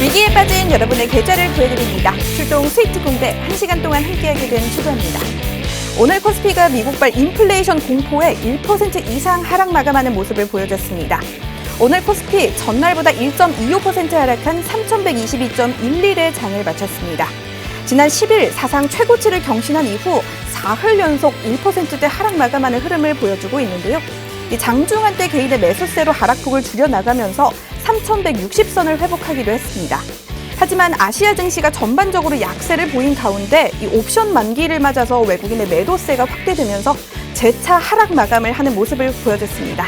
위기에 빠진 여러분의 계좌를 구해드립니다. 출동 스위트 공대 1시간 동안 함께하게 된 추구입니다. 오늘 코스피가 미국발 인플레이션 공포에 1% 이상 하락 마감하는 모습을 보여줬습니다. 오늘 코스피 전날보다 1.25% 하락한 3,122.11의 장을 마쳤습니다. 지난 10일 사상 최고치를 경신한 이후 4흘 연속 1%대 하락 마감하는 흐름을 보여주고 있는데요. 장중 한때 개인의 매수세로 하락폭을 줄여나가면서 3,160선을 회복하기도 했습니다. 하지만 아시아 증시가 전반적으로 약세를 보인 가운데 이 옵션 만기를 맞아서 외국인의 매도세가 확대되면서 재차 하락 마감을 하는 모습을 보여줬습니다.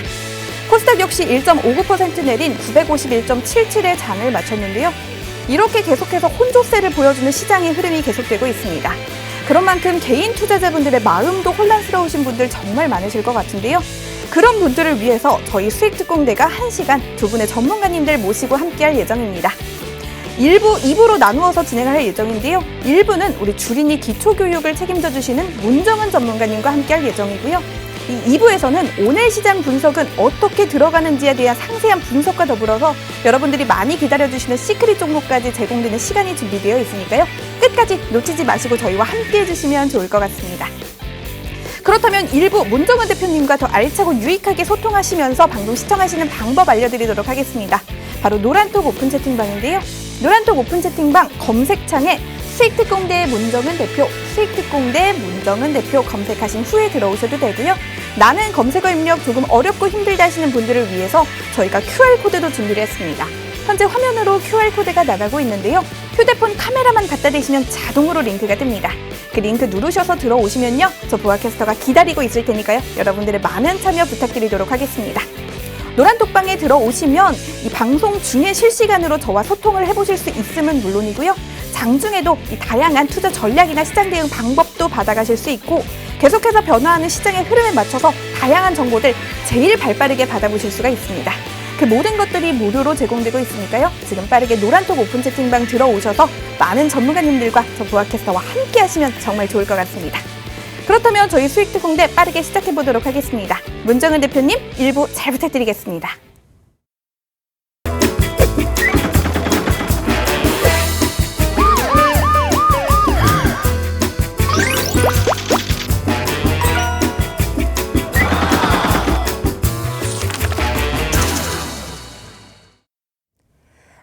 코스닥 역시 1.59% 내린 951.77의 장을 마쳤는데요. 이렇게 계속해서 혼조세를 보여주는 시장의 흐름이 계속되고 있습니다. 그런 만큼 개인 투자자분들의 마음도 혼란스러우신 분들 정말 많으실 것 같은데요. 그런 분들을 위해서 저희 수익특공대가 1시간 두 분의 전문가님들 모시고 함께할 예정입니다. 1부, 2부로 나누어서 진행할 예정인데요. 1부는 우리 주린이 기초교육을 책임져 주시는 문정은 전문가님과 함께할 예정이고요. 이 2부에서는 오늘 시장 분석은 어떻게 들어가는지에 대한 상세한 분석과 더불어서 여러분들이 많이 기다려주시는 시크릿 종목까지 제공되는 시간이 준비되어 있으니까요. 끝까지 놓치지 마시고 저희와 함께해 주시면 좋을 것 같습니다. 그렇다면 1부 문정은 대표님과 더 알차고 유익하게 소통하시면서 방송 시청하시는 방법 알려드리도록 하겠습니다. 바로 노란톡 오픈 채팅방인데요. 노란톡 오픈 채팅방 검색창에 수익특공대 문정은 대표, 수익특공대 문정은 대표 검색하신 후에 들어오셔도 되고요. 나는 검색어 입력 조금 어렵고 힘들다 하시는 분들을 위해서 저희가 QR코드도 준비를 했습니다. 현재 화면으로 QR코드가 나가고 있는데요. 휴대폰 카메라만 갖다 대시면 자동으로 링크가 뜹니다. 그 링크 누르셔서 들어오시면요. 저 보아캐스터가 기다리고 있을 테니까요. 여러분들의 많은 참여 부탁드리도록 하겠습니다. 노란톡방에 들어오시면 이 방송 중에 실시간으로 저와 소통을 해보실 수 있음은 물론이고요. 장중에도 이 다양한 투자 전략이나 시장 대응 방법도 받아가실 수 있고 계속해서 변화하는 시장의 흐름에 맞춰서 다양한 정보들 제일 발빠르게 받아보실 수가 있습니다. 그 모든 것들이 무료로 제공되고 있으니까요. 지금 빠르게 노란톡 오픈 채팅방 들어오셔서 많은 전문가님들과 저 보아캐스터와 함께 하시면 정말 좋을 것 같습니다. 그렇다면 저희 수익특공대 빠르게 시작해보도록 하겠습니다. 문정은 대표님 1부 잘 부탁드리겠습니다.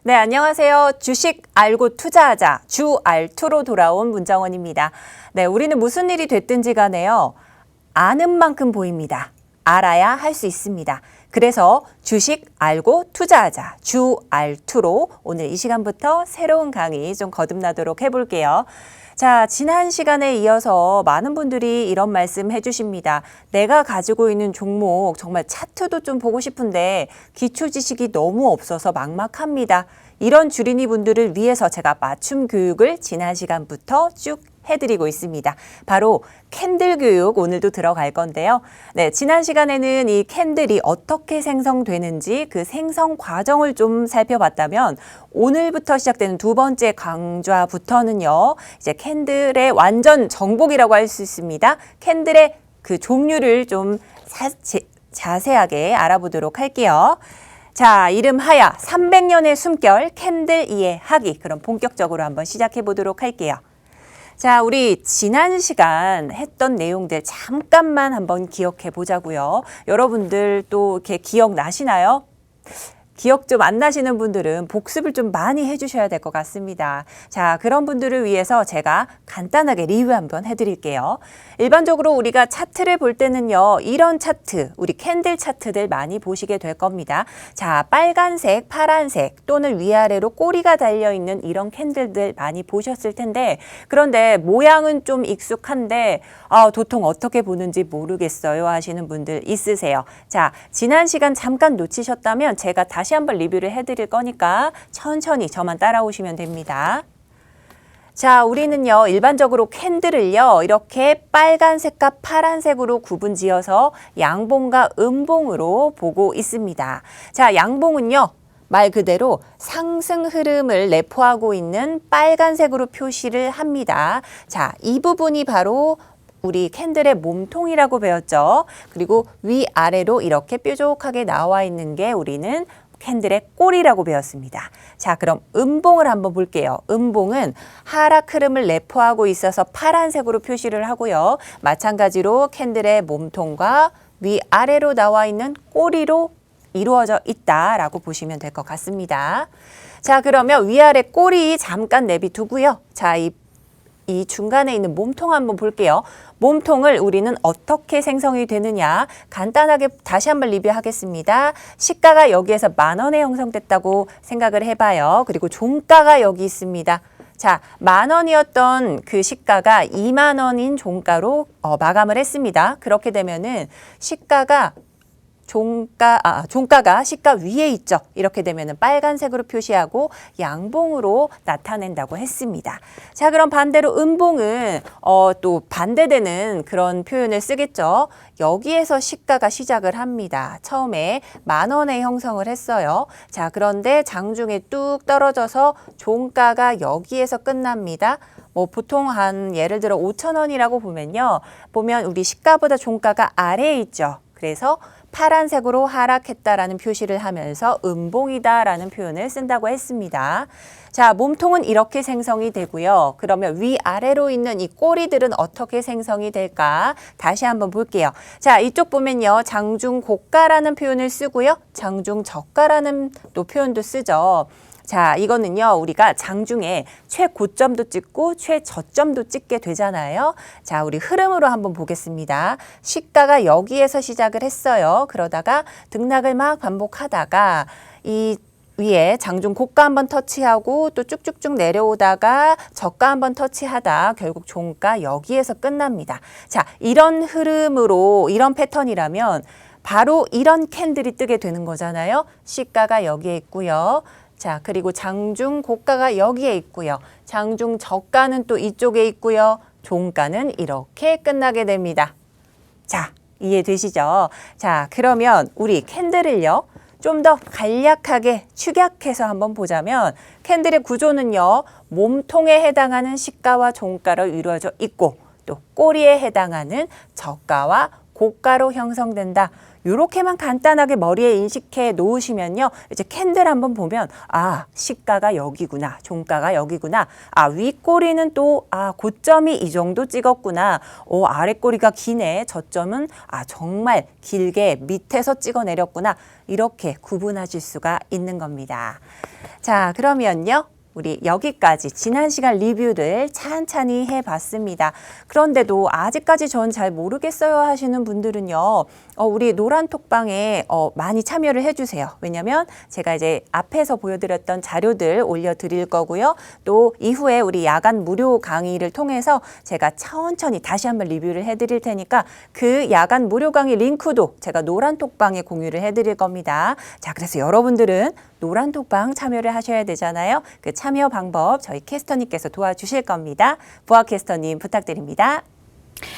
네, 안녕하세요. 주식 알고 투자하자 주 알투로 돌아온 문정원입니다. 네, 우리는 무슨 일이 됐든지 간에요. 아는 만큼 보입니다. 알아야 할 수 있습니다. 그래서 주식 알고 투자하자 주 알투로 오늘 이 시간부터 새로운 강의 좀 거듭나도록 해볼게요. 자, 지난 시간에 이어서 많은 분들이 이런 말씀 해주십니다. 내가 가지고 있는 종목 정말 차트도 좀 보고 싶은데 기초 지식이 너무 없어서 막막합니다. 이런 주린이 분들을 위해서 제가 맞춤 교육을 지난 시간부터 쭉 해드리고 있습니다. 바로 캔들 교육 오늘도 들어갈 건데요. 네, 지난 시간에는 이 캔들이 어떻게 생성되는지 그 생성 과정을 좀 살펴봤다면 오늘부터 시작되는 두 번째 강좌부터는요. 이제 캔들의 완전 정복이라고 할 수 있습니다. 캔들의 그 종류를 좀 자세하게 알아보도록 할게요. 자, 이름하여 300년의 숨결 캔들 이해하기. 그럼 본격적으로 한번 시작해 보도록 할게요. 자, 우리 지난 시간 했던 내용들 잠깐만 한번 기억해 보자고요. 여러분들 또 이렇게 기억나시나요? 기억 좀 안 나시는 분들은 복습을 좀 많이 해주셔야 될 것 같습니다. 자, 그런 분들을 위해서 제가 간단하게 리뷰 한번 해드릴게요. 일반적으로 우리가 차트를 볼 때는요. 이런 차트, 우리 캔들 차트들 많이 보시게 될 겁니다. 자, 빨간색, 파란색 또는 위아래로 꼬리가 달려있는 이런 캔들들 많이 보셨을 텐데 그런데 모양은 좀 익숙한데 도통 어떻게 보는지 모르겠어요 하시는 분들 있으세요. 자, 지난 시간 잠깐 놓치셨다면 제가 다시 한번 리뷰를 해드릴 거니까 천천히 저만 따라오시면 됩니다. 자, 우리는요 일반적으로 캔들을요 이렇게 빨간색과 파란색으로 구분지어서 양봉과 음봉으로 보고 있습니다. 자, 양봉은요 말 그대로 상승 흐름을 내포하고 있는 빨간색으로 표시를 합니다. 자, 이 부분이 바로 우리 캔들의 몸통이라고 배웠죠. 그리고 위아래로 이렇게 뾰족하게 나와 있는 게 우리는 캔들의 꼬리라고 배웠습니다. 자, 그럼 음봉을 한번 볼게요. 음봉은 하락 흐름을 내포하고 있어서 파란색으로 표시를 하고요. 마찬가지로 캔들의 몸통과 위아래로 나와 있는 꼬리로 이루어져 있다라고 보시면 될 것 같습니다. 자, 그러면 위아래 꼬리 잠깐 내비두고요. 자, 이 중간에 있는 몸통 한번 볼게요. 몸통을 우리는 어떻게 생성이 되느냐 간단하게 다시 한번 리뷰하겠습니다. 시가가 여기에서 10,000원에 형성됐다고 생각을 해봐요. 그리고 종가가 여기 있습니다. 자, 10,000원이었던 그 시가가 20,000원인 종가로 마감을 했습니다. 그렇게 되면은 종가가 시가 위에 있죠. 이렇게 되면은 빨간색으로 표시하고 양봉으로 나타낸다고 했습니다. 자, 그럼 반대로 음봉은 또 반대되는 그런 표현을 쓰겠죠. 여기에서 시가가 시작을 합니다. 처음에 10,000원에 형성을 했어요. 자, 그런데 장중에 뚝 떨어져서 종가가 여기에서 끝납니다. 보통 한 예를 들어 5,000원이라고 보면 우리 시가보다 종가가 아래에 있죠. 그래서 파란색으로 하락했다라는 표시를 하면서 음봉이다라는 표현을 쓴다고 했습니다. 자, 몸통은 이렇게 생성이 되고요. 그러면 위아래로 있는 이 꼬리들은 어떻게 생성이 될까? 다시 한번 볼게요. 자, 이쪽 보면요. 장중 고가라는 표현을 쓰고요. 장중 저가라는 또 표현도 쓰죠. 자, 이거는요, 우리가 장중에 최고점도 찍고 최저점도 찍게 되잖아요. 자, 우리 흐름으로 한번 보겠습니다. 시가가 여기에서 시작을 했어요. 그러다가 등락을 막 반복하다가 이 위에 장중 고가 한번 터치하고 또 쭉쭉쭉 내려오다가 저가 한번 터치하다 결국 종가 여기에서 끝납니다. 자, 이런 흐름으로 이런 패턴이라면 바로 이런 캔들이 뜨게 되는 거잖아요. 시가가 여기에 있고요. 자, 그리고 장중 고가가 여기에 있고요. 장중 저가는 또 이쪽에 있고요. 종가는 이렇게 끝나게 됩니다. 자, 이해되시죠? 자, 그러면 우리 캔들을요. 좀 더 간략하게 축약해서 한번 보자면 캔들의 구조는요. 몸통에 해당하는 시가와 종가로 이루어져 있고 또 꼬리에 해당하는 저가와 고가로 형성된다. 이렇게만 간단하게 머리에 인식해 놓으시면요. 이제 캔들 한번 보면 시가가 여기구나. 종가가 여기구나. 윗꼬리는 또 고점이 이 정도 찍었구나. 아랫꼬리가 기네. 저점은 정말 길게 밑에서 찍어 내렸구나. 이렇게 구분하실 수가 있는 겁니다. 자, 그러면요. 우리 여기까지 지난 시간 리뷰를 찬찬히 해봤습니다. 그런데도 아직까지 전 잘 모르겠어요 하시는 분들은요. 우리 노란톡방에 많이 참여를 해주세요. 왜냐면 제가 이제 앞에서 보여드렸던 자료들 올려드릴 거고요. 또 이후에 우리 야간 무료 강의를 통해서 제가 천천히 다시 한번 리뷰를 해드릴 테니까 그 야간 무료 강의 링크도 제가 노란톡방에 공유를 해드릴 겁니다. 자, 그래서 여러분들은 노란톡방 참여를 하셔야 되잖아요. 그 참여 방법 저희 캐스터님께서 도와주실 겁니다. 부하 캐스터님 부탁드립니다.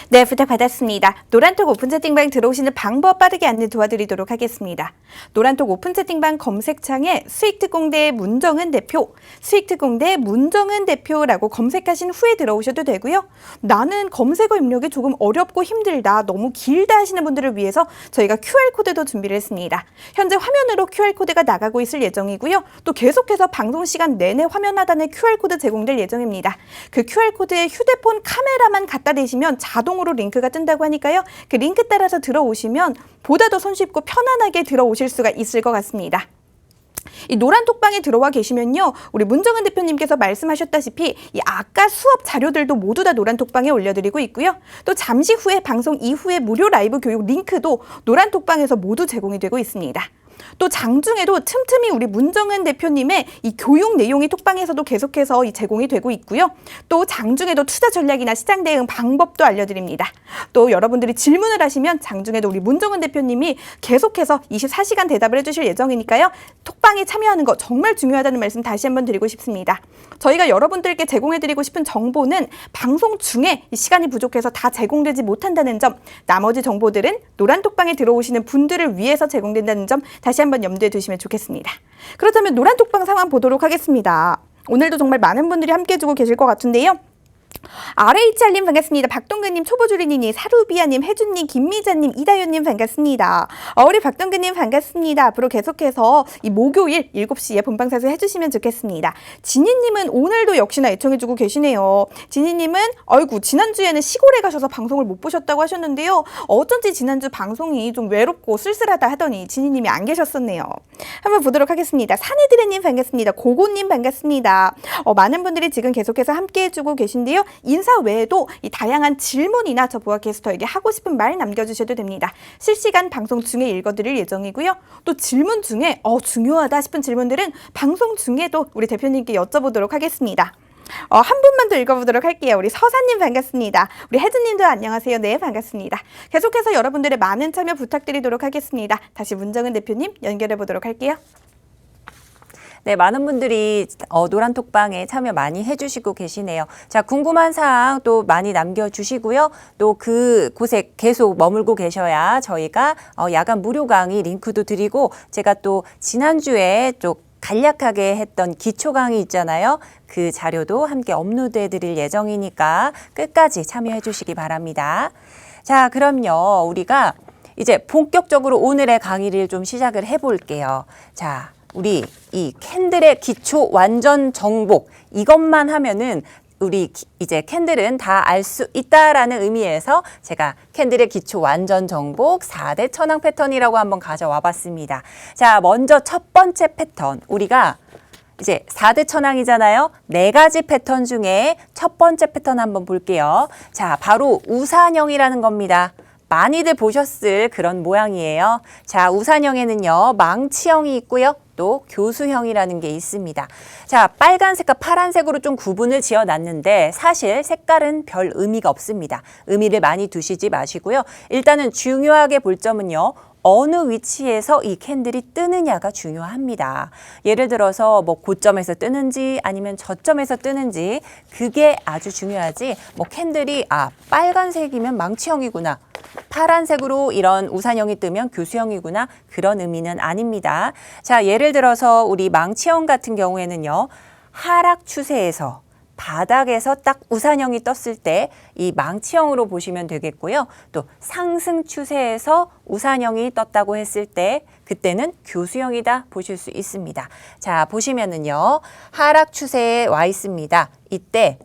네, 부탁받았습니다. 노란톡 오픈 채팅방 들어오시는 방법 빠르게 안내 도와드리도록 하겠습니다. 노란톡 오픈 채팅방 검색창에 수익특공대 문정은 대표, 수익특공대 문정은 대표라고 검색하신 후에 들어오셔도 되고요. 나는 검색어 입력이 조금 어렵고 힘들다, 너무 길다 하시는 분들을 위해서 저희가 QR코드도 준비를 했습니다. 현재 화면으로 QR코드가 나가고 있을 예정이고요. 또 계속해서 방송 시간 내내 화면 하단에 QR코드 제공될 예정입니다. 그 QR코드에 휴대폰 카메라만 갖다 대시면 자동으로 링크가 뜬다고 하니까요. 그 링크 따라서 들어오시면 보다 더 손쉽고 편안하게 들어오실 수가 있을 것 같습니다. 이 노란톡방에 들어와 계시면요. 우리 문정은 대표님께서 말씀하셨다시피 이 아까 수업 자료들도 모두 다 노란톡방에 올려드리고 있고요. 또 잠시 후에 방송 이후에 무료 라이브 교육 링크도 노란톡방에서 모두 제공이 되고 있습니다. 또 장중에도 틈틈이 우리 문정은 대표님의 이 교육 내용이 톡방에서도 계속해서 제공이 되고 있고요. 또 장중에도 투자 전략이나 시장 대응 방법도 알려드립니다. 또 여러분들이 질문을 하시면 장중에도 우리 문정은 대표님이 계속해서 24시간 대답을 해주실 예정이니까요. 톡방에 참여하는 거 정말 중요하다는 말씀 다시 한번 드리고 싶습니다. 저희가 여러분들께 제공해드리고 싶은 정보는 방송 중에 시간이 부족해서 다 제공되지 못한다는 점, 나머지 정보들은 노란톡방에 들어오시는 분들을 위해서 제공된다는 점 다시 한번 염두에 두시면 좋겠습니다. 그렇다면 노란톡방 상황 보도록 하겠습니다. 오늘도 정말 많은 분들이 함께 해주고 계실 것 같은데요. RHR님 반갑습니다. 박동근님, 초보주리님, 사루비아님, 혜준님, 김미자님, 이다윤님 반갑습니다. 우리 박동근님 반갑습니다. 앞으로 계속해서 이 목요일 7시에 본방사수 해주시면 좋겠습니다. 진희님은 오늘도 역시나 애청해주고 계시네요. 진희님은 아이고 지난주에는 시골에 가셔서 방송을 못 보셨다고 하셨는데요. 어쩐지 지난주 방송이 좀 외롭고 쓸쓸하다 하더니 진희님이 안 계셨었네요. 한번 보도록 하겠습니다. 사내드레님 반갑습니다. 고고님 반갑습니다. 많은 분들이 지금 계속해서 함께 해주고 계신데요. 인사 외에도 이 다양한 질문이나 저 보아 캐스터에게 하고 싶은 말 남겨주셔도 됩니다. 실시간 방송 중에 읽어드릴 예정이고요. 또 질문 중에 중요하다 싶은 질문들은 방송 중에도 우리 대표님께 여쭤보도록 하겠습니다. 한 분만 더 읽어보도록 할게요. 우리 서사님 반갑습니다. 우리 혜준님도 안녕하세요. 네, 반갑습니다. 계속해서 여러분들의 많은 참여 부탁드리도록 하겠습니다. 다시 문정은 대표님 연결해 보도록 할게요. 네, 많은 분들이 노란톡방에 참여 많이 해주시고 계시네요. 자, 궁금한 사항 또 많이 남겨주시고요. 또 그곳에 계속 머물고 계셔야 저희가 야간 무료 강의 링크도 드리고 제가 또 지난주에 좀 간략하게 했던 기초 강의 있잖아요. 그 자료도 함께 업로드해 드릴 예정이니까 끝까지 참여해 주시기 바랍니다. 자, 그럼요. 우리가 이제 본격적으로 오늘의 강의를 좀 시작을 해 볼게요. 자, 우리 이 캔들의 기초 완전 정복 이것만 하면은 우리 이제 캔들은 다 알 수 있다라는 의미에서 제가 캔들의 기초 완전 정복 4대 천왕 패턴이라고 한번 가져와 봤습니다. 자, 먼저 첫 번째 패턴 우리가 이제 4대 천왕이잖아요. 4가지 패턴 중에 첫 번째 패턴 한번 볼게요. 자, 바로 우산형이라는 겁니다. 많이들 보셨을 그런 모양이에요. 자, 우산형에는요, 망치형이 있고요. 또 교수형이라는 게 있습니다. 자, 빨간색과 파란색으로 좀 구분을 지어 놨는데 사실 색깔은 별 의미가 없습니다. 의미를 많이 두시지 마시고요. 일단은 중요하게 볼 점은요. 어느 위치에서 이 캔들이 뜨느냐가 중요합니다. 예를 들어서 뭐 고점에서 뜨는지 아니면 저점에서 뜨는지 그게 아주 중요하지. 뭐 캔들이 빨간색이면 망치형이구나. 파란색으로 이런 우산형이 뜨면 교수형이구나. 그런 의미는 아닙니다. 자, 예를 들어서 우리 망치형 같은 경우에는요. 하락 추세에서 바닥에서 딱 우산형이 떴을 때 이 망치형으로 보시면 되겠고요. 또 상승 추세에서 우산형이 떴다고 했을 때 그때는 교수형이다 보실 수 있습니다. 자, 보시면은요. 하락 추세에 와 있습니다. 이때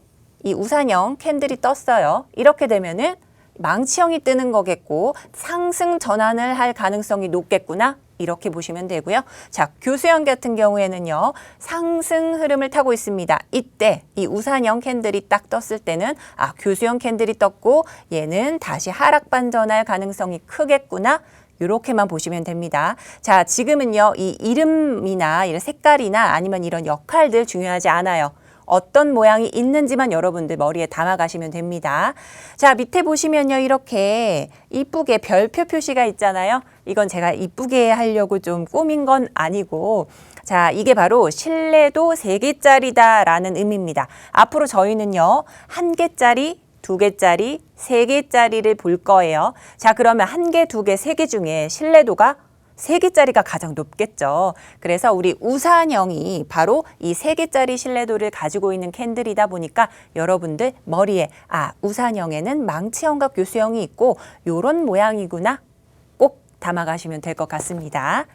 이 우산형 캔들이 떴어요. 이렇게 되면은 망치형이 뜨는 거겠고 상승 전환을 할 가능성이 높겠구나. 이렇게 보시면 되고요. 자, 교수형 같은 경우에는요. 상승 흐름을 타고 있습니다. 이때 이 우산형 캔들이 딱 떴을 때는 교수형 캔들이 떴고 얘는 다시 하락 반전할 가능성이 크겠구나. 이렇게만 보시면 됩니다. 자, 지금은요. 이 이름이나 이런 색깔이나 아니면 이런 역할들 중요하지 않아요. 어떤 모양이 있는지만 여러분들 머리에 담아가시면 됩니다. 자, 밑에 보시면요. 이렇게 이쁘게 별표 표시가 있잖아요. 이건 제가 이쁘게 하려고 좀 꾸민 건 아니고 자, 이게 바로 신뢰도 3개짜리다라는 의미입니다. 앞으로 저희는요. 1개짜리, 2개짜리, 3개짜리를 볼 거예요. 자, 그러면 1개, 2개, 3개 중에 신뢰도가 3개짜리가 가장 높겠죠. 그래서 우리 우산형이 바로 이 3개짜리 신뢰도를 가지고 있는 캔들이다 보니까 여러분들 머리에 우산형에는 망치형과 교수형이 있고 요런 모양이구나 꼭 담아가시면 될 것 같습니다.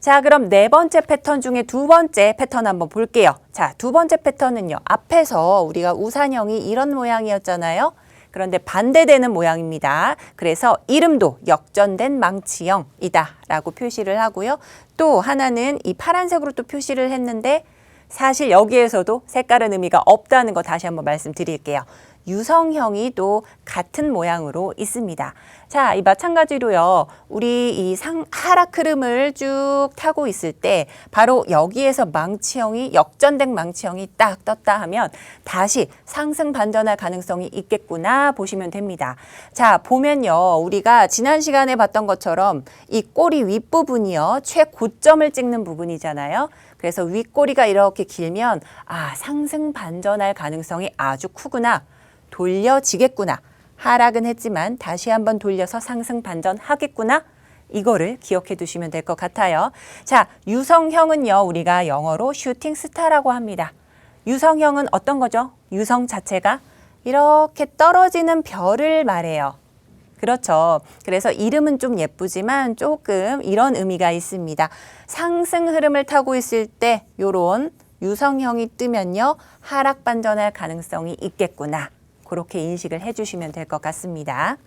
자, 그럼 4번째 패턴 중에 2번째 패턴 한번 볼게요. 자, 2번째 패턴은요. 앞에서 우리가 우산형이 이런 모양이었잖아요. 그런데 반대되는 모양입니다. 그래서 이름도 역전된 망치형이다 라고 표시를 하고요. 또 하나는 이 파란색으로 또 표시를 했는데 사실 여기에서도 색깔은 의미가 없다는 거 다시 한번 말씀드릴게요. 유성형이 또 같은 모양으로 있습니다. 자, 이 마찬가지로요. 우리 이 하락 흐름을 쭉 타고 있을 때 바로 여기에서 망치형이 역전된 망치형이 딱 떴다 하면 다시 상승 반전할 가능성이 있겠구나 보시면 됩니다. 자, 보면요. 우리가 지난 시간에 봤던 것처럼 이 꼬리 윗부분이요. 최고점을 찍는 부분이잖아요. 그래서 윗꼬리가 이렇게 길면 상승 반전할 가능성이 아주 크구나. 돌려지겠구나. 하락은 했지만 다시 한번 돌려서 상승 반전하겠구나. 이거를 기억해 두시면 될 것 같아요. 자, 유성형은요. 우리가 영어로 슈팅 스타라고 합니다. 유성형은 어떤 거죠? 유성 자체가 이렇게 떨어지는 별을 말해요. 그렇죠. 그래서 이름은 좀 예쁘지만 조금 이런 의미가 있습니다. 상승 흐름을 타고 있을 때 요런 유성형이 뜨면요. 하락 반전할 가능성이 있겠구나. 그렇게 인식을 해주시면 될 것 같습니다.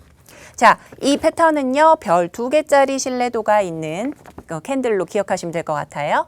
자, 이 패턴은요. 별 2개짜리 신뢰도가 있는 캔들로 기억하시면 될 것 같아요.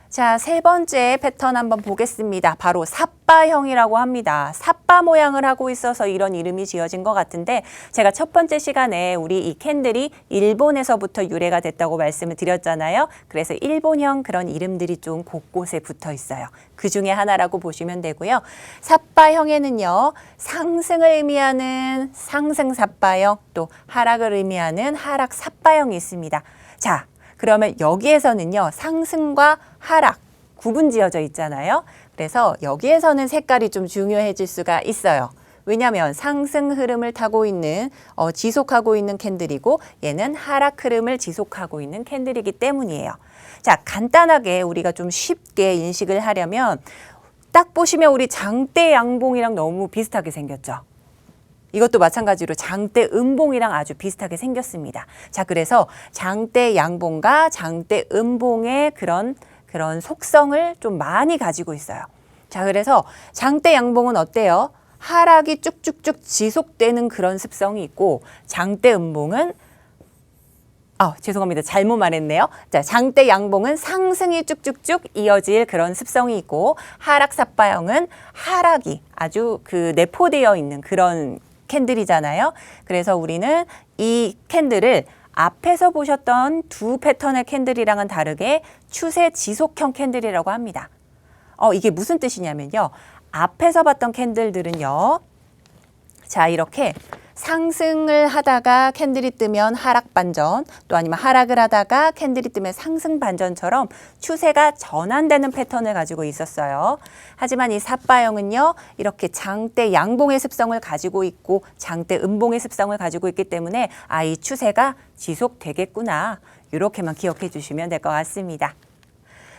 자, 세 번째 패턴 한번 보겠습니다. 바로 삿바형이라고 합니다. 삿바 모양을 하고 있어서 이런 이름이 지어진 것 같은데 제가 첫 번째 시간에 우리 이 캔들이 일본에서부터 유래가 됐다고 말씀을 드렸잖아요. 그래서 일본형 그런 이름들이 좀 곳곳에 붙어 있어요. 그 중에 하나라고 보시면 되고요. 삿바형에는요. 상승을 의미하는 상승 삿바형, 또 하락을 의미하는 하락 삿바형이 있습니다. 자, 그러면 여기에서는요. 상승과 하락 구분 지어져 있잖아요. 그래서 여기에서는 색깔이 좀 중요해질 수가 있어요. 왜냐하면 상승 흐름을 타고 있는 지속하고 있는 캔들이고 얘는 하락 흐름을 지속하고 있는 캔들이기 때문이에요. 자, 간단하게 우리가 좀 쉽게 인식을 하려면 딱 보시면 우리 장대 양봉이랑 너무 비슷하게 생겼죠. 이것도 마찬가지로 장대 음봉이랑 아주 비슷하게 생겼습니다. 자, 그래서 장대 양봉과 장대 음봉의 그런 속성을 좀 많이 가지고 있어요. 자, 그래서 장대 양봉은 어때요? 하락이 쭉쭉쭉 지속되는 그런 습성이 있고 장대 음봉은 죄송합니다. 잘못 말했네요. 자, 장대 양봉은 상승이 쭉쭉쭉 이어질 그런 습성이 있고 하락 삿바형은 하락이 아주 내포되어 있는 그런 캔들이잖아요. 그래서 우리는 이 캔들을 앞에서 보셨던 두 패턴의 캔들이랑은 다르게 추세 지속형 캔들이라고 합니다. 이게 무슨 뜻이냐면요. 앞에서 봤던 캔들들은요. 자, 이렇게 상승을 하다가 캔들이 뜨면 하락 반전, 또 아니면 하락을 하다가 캔들이 뜨면 상승 반전처럼 추세가 전환되는 패턴을 가지고 있었어요. 하지만 이 삿바형은요, 이렇게 장대 양봉의 습성을 가지고 있고 장대 음봉의 습성을 가지고 있기 때문에 이 추세가 지속되겠구나. 이렇게만 기억해 주시면 될 것 같습니다.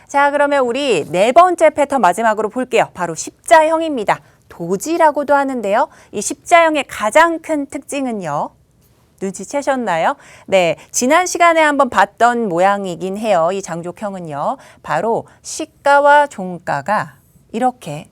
자, 그러면 우리 네 번째 패턴 마지막으로 볼게요. 바로 십자형입니다. 도지라고도 하는데요. 이 십자형의 가장 큰 특징은요. 눈치채셨나요? 네, 지난 시간에 한번 봤던 모양이긴 해요. 이 장족형은요. 바로 시가와 종가가 이렇게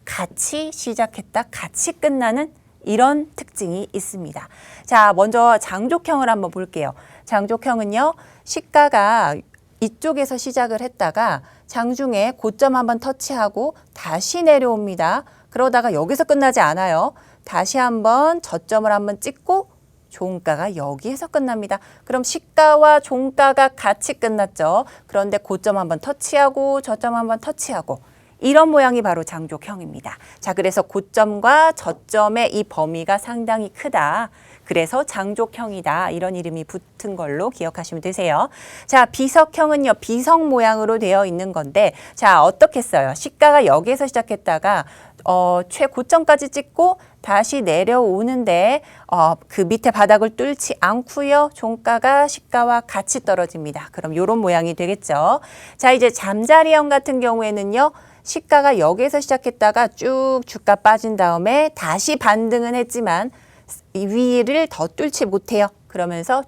같이 시작했다, 같이 끝나는 이런 특징이 있습니다. 자, 먼저 장족형을 한번 볼게요. 장족형은요. 시가가 이쪽에서 시작을 했다가 장중에 고점 한번 터치하고 다시 내려옵니다. 그러다가 여기서 끝나지 않아요. 다시 한번 저점을 한번 찍고 종가가 여기에서 끝납니다. 그럼 시가와 종가가 같이 끝났죠. 그런데 고점 한번 터치하고 저점 한번 터치하고 이런 모양이 바로 장족형입니다. 자, 그래서 고점과 저점의 이 범위가 상당히 크다. 그래서 장족형이다. 이런 이름이 붙은 걸로 기억하시면 되세요. 자, 비석형은요. 비석 모양으로 되어 있는 건데 자, 어떻게 써요? 시가가 여기에서 시작했다가 최고점까지 찍고 다시 내려오는데 그 밑에 바닥을 뚫지 않고요. 종가가 시가와 같이 떨어집니다. 그럼 이런 모양이 되겠죠. 자, 이제 잠자리형 같은 경우에는요. 시가가 여기에서 시작했다가 쭉 주가 빠진 다음에 다시 반등은 했지만 이 위를 더 뚫지 못해요. 그러면서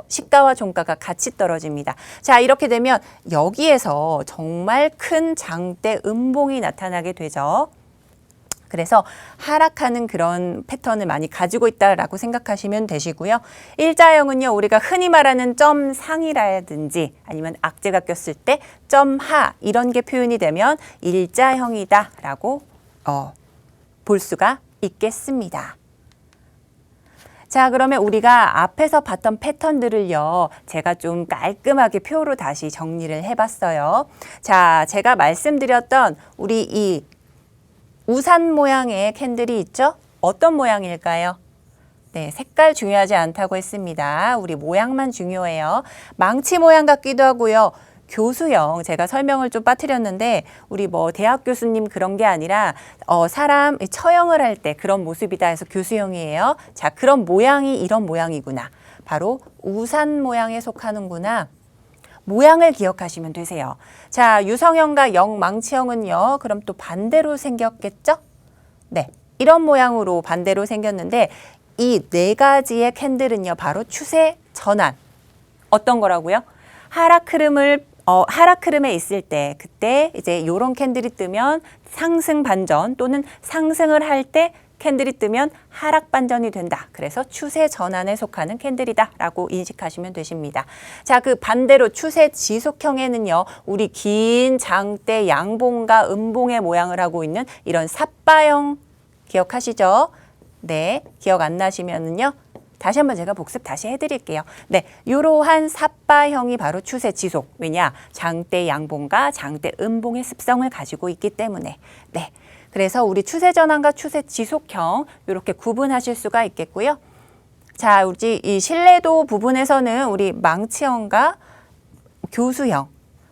시가와 종가가 같이 떨어집니다. 자, 이렇게 되면 여기에서 정말 큰 장대 음봉이 나타나게 되죠. 그래서 하락하는 그런 패턴을 많이 가지고 있다라고 생각하시면 되시고요. 일자형은요, 우리가 흔히 말하는 점상이라든지 아니면 악재가 꼈을 때 점하 이런 게 표현이 되면 일자형이다라고 볼 수가 있겠습니다. 자, 그러면 우리가 앞에서 봤던 패턴들을요, 제가 좀 깔끔하게 표로 다시 정리를 해봤어요. 자, 제가 말씀드렸던 우리 이 우산 모양의 캔들이 있죠? 어떤 모양일까요? 네, 색깔 중요하지 않다고 했습니다. 우리 모양만 중요해요. 망치 모양 같기도 하고요. 교수형, 제가 설명을 좀 빠뜨렸는데 우리 대학 교수님 그런 게 아니라 사람 처형을 할 때 그런 모습이다 해서 교수형이에요. 자, 그런 모양이 이런 모양이구나. 바로 우산 모양에 속하는구나. 모양을 기억하시면 되세요. 자, 유성형과 영망치형은요. 그럼 또 반대로 생겼겠죠? 네, 이런 모양으로 반대로 생겼는데 이 네 가지의 캔들은요, 바로 추세 전환. 어떤 거라고요? 하락 흐름에 있을 때, 그때 이제 이런 캔들이 뜨면 상승 반전 또는 상승을 할 때 캔들이 뜨면 하락 반전이 된다. 그래서 추세 전환에 속하는 캔들이다라고 인식하시면 되십니다. 자, 그 반대로 추세 지속형에는요, 우리 긴 장대 양봉과 음봉의 모양을 하고 있는 이런 삿바형 기억하시죠? 네, 기억 안 나시면은요, 다시 한번 제가 복습 다시 해드릴게요. 네, 이러한 삿바형이 바로 추세 지속. 왜냐? 장대 양봉과 장대 음봉의 습성을 가지고 있기 때문에. 네, 그래서 우리 추세 전환과 추세 지속형 이렇게 구분하실 수가 있겠고요. 자, 우리 이 신뢰도 부분에서는 우리 망치형과 교수형,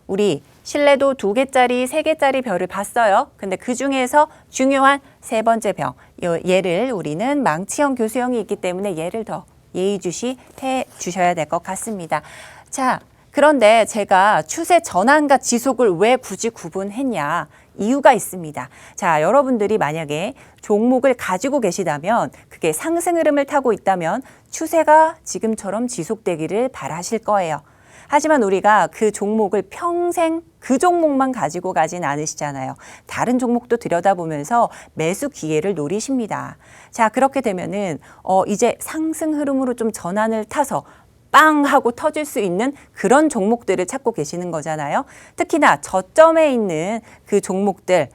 우리 신뢰도 2개짜리, 3개짜리 별을 봤어요. 근데 그 중에서 중요한 세 번째 병, 얘를 우리는 망치형, 교수형이 있기 때문에 얘를 더 예의주시해 주셔야 될 것 같습니다. 자, 그런데 제가 추세 전환과 지속을 왜 굳이 구분했냐? 이유가 있습니다. 자, 여러분들이 만약에 종목을 가지고 계시다면, 그게 상승 흐름을 타고 있다면 추세가 지금처럼 지속되기를 바라실 거예요. 하지만 우리가 그 종목을 평생 그 종목만 가지고 가진 않으시잖아요. 다른 종목도 들여다보면서 매수 기회를 노리십니다. 자, 그렇게 되면은 이제 상승 흐름으로 좀 전환을 타서 빵 하고 터질 수 있는 그런 종목들을 찾고 계시는 거잖아요. 특히나 저점에 있는 그 종목들,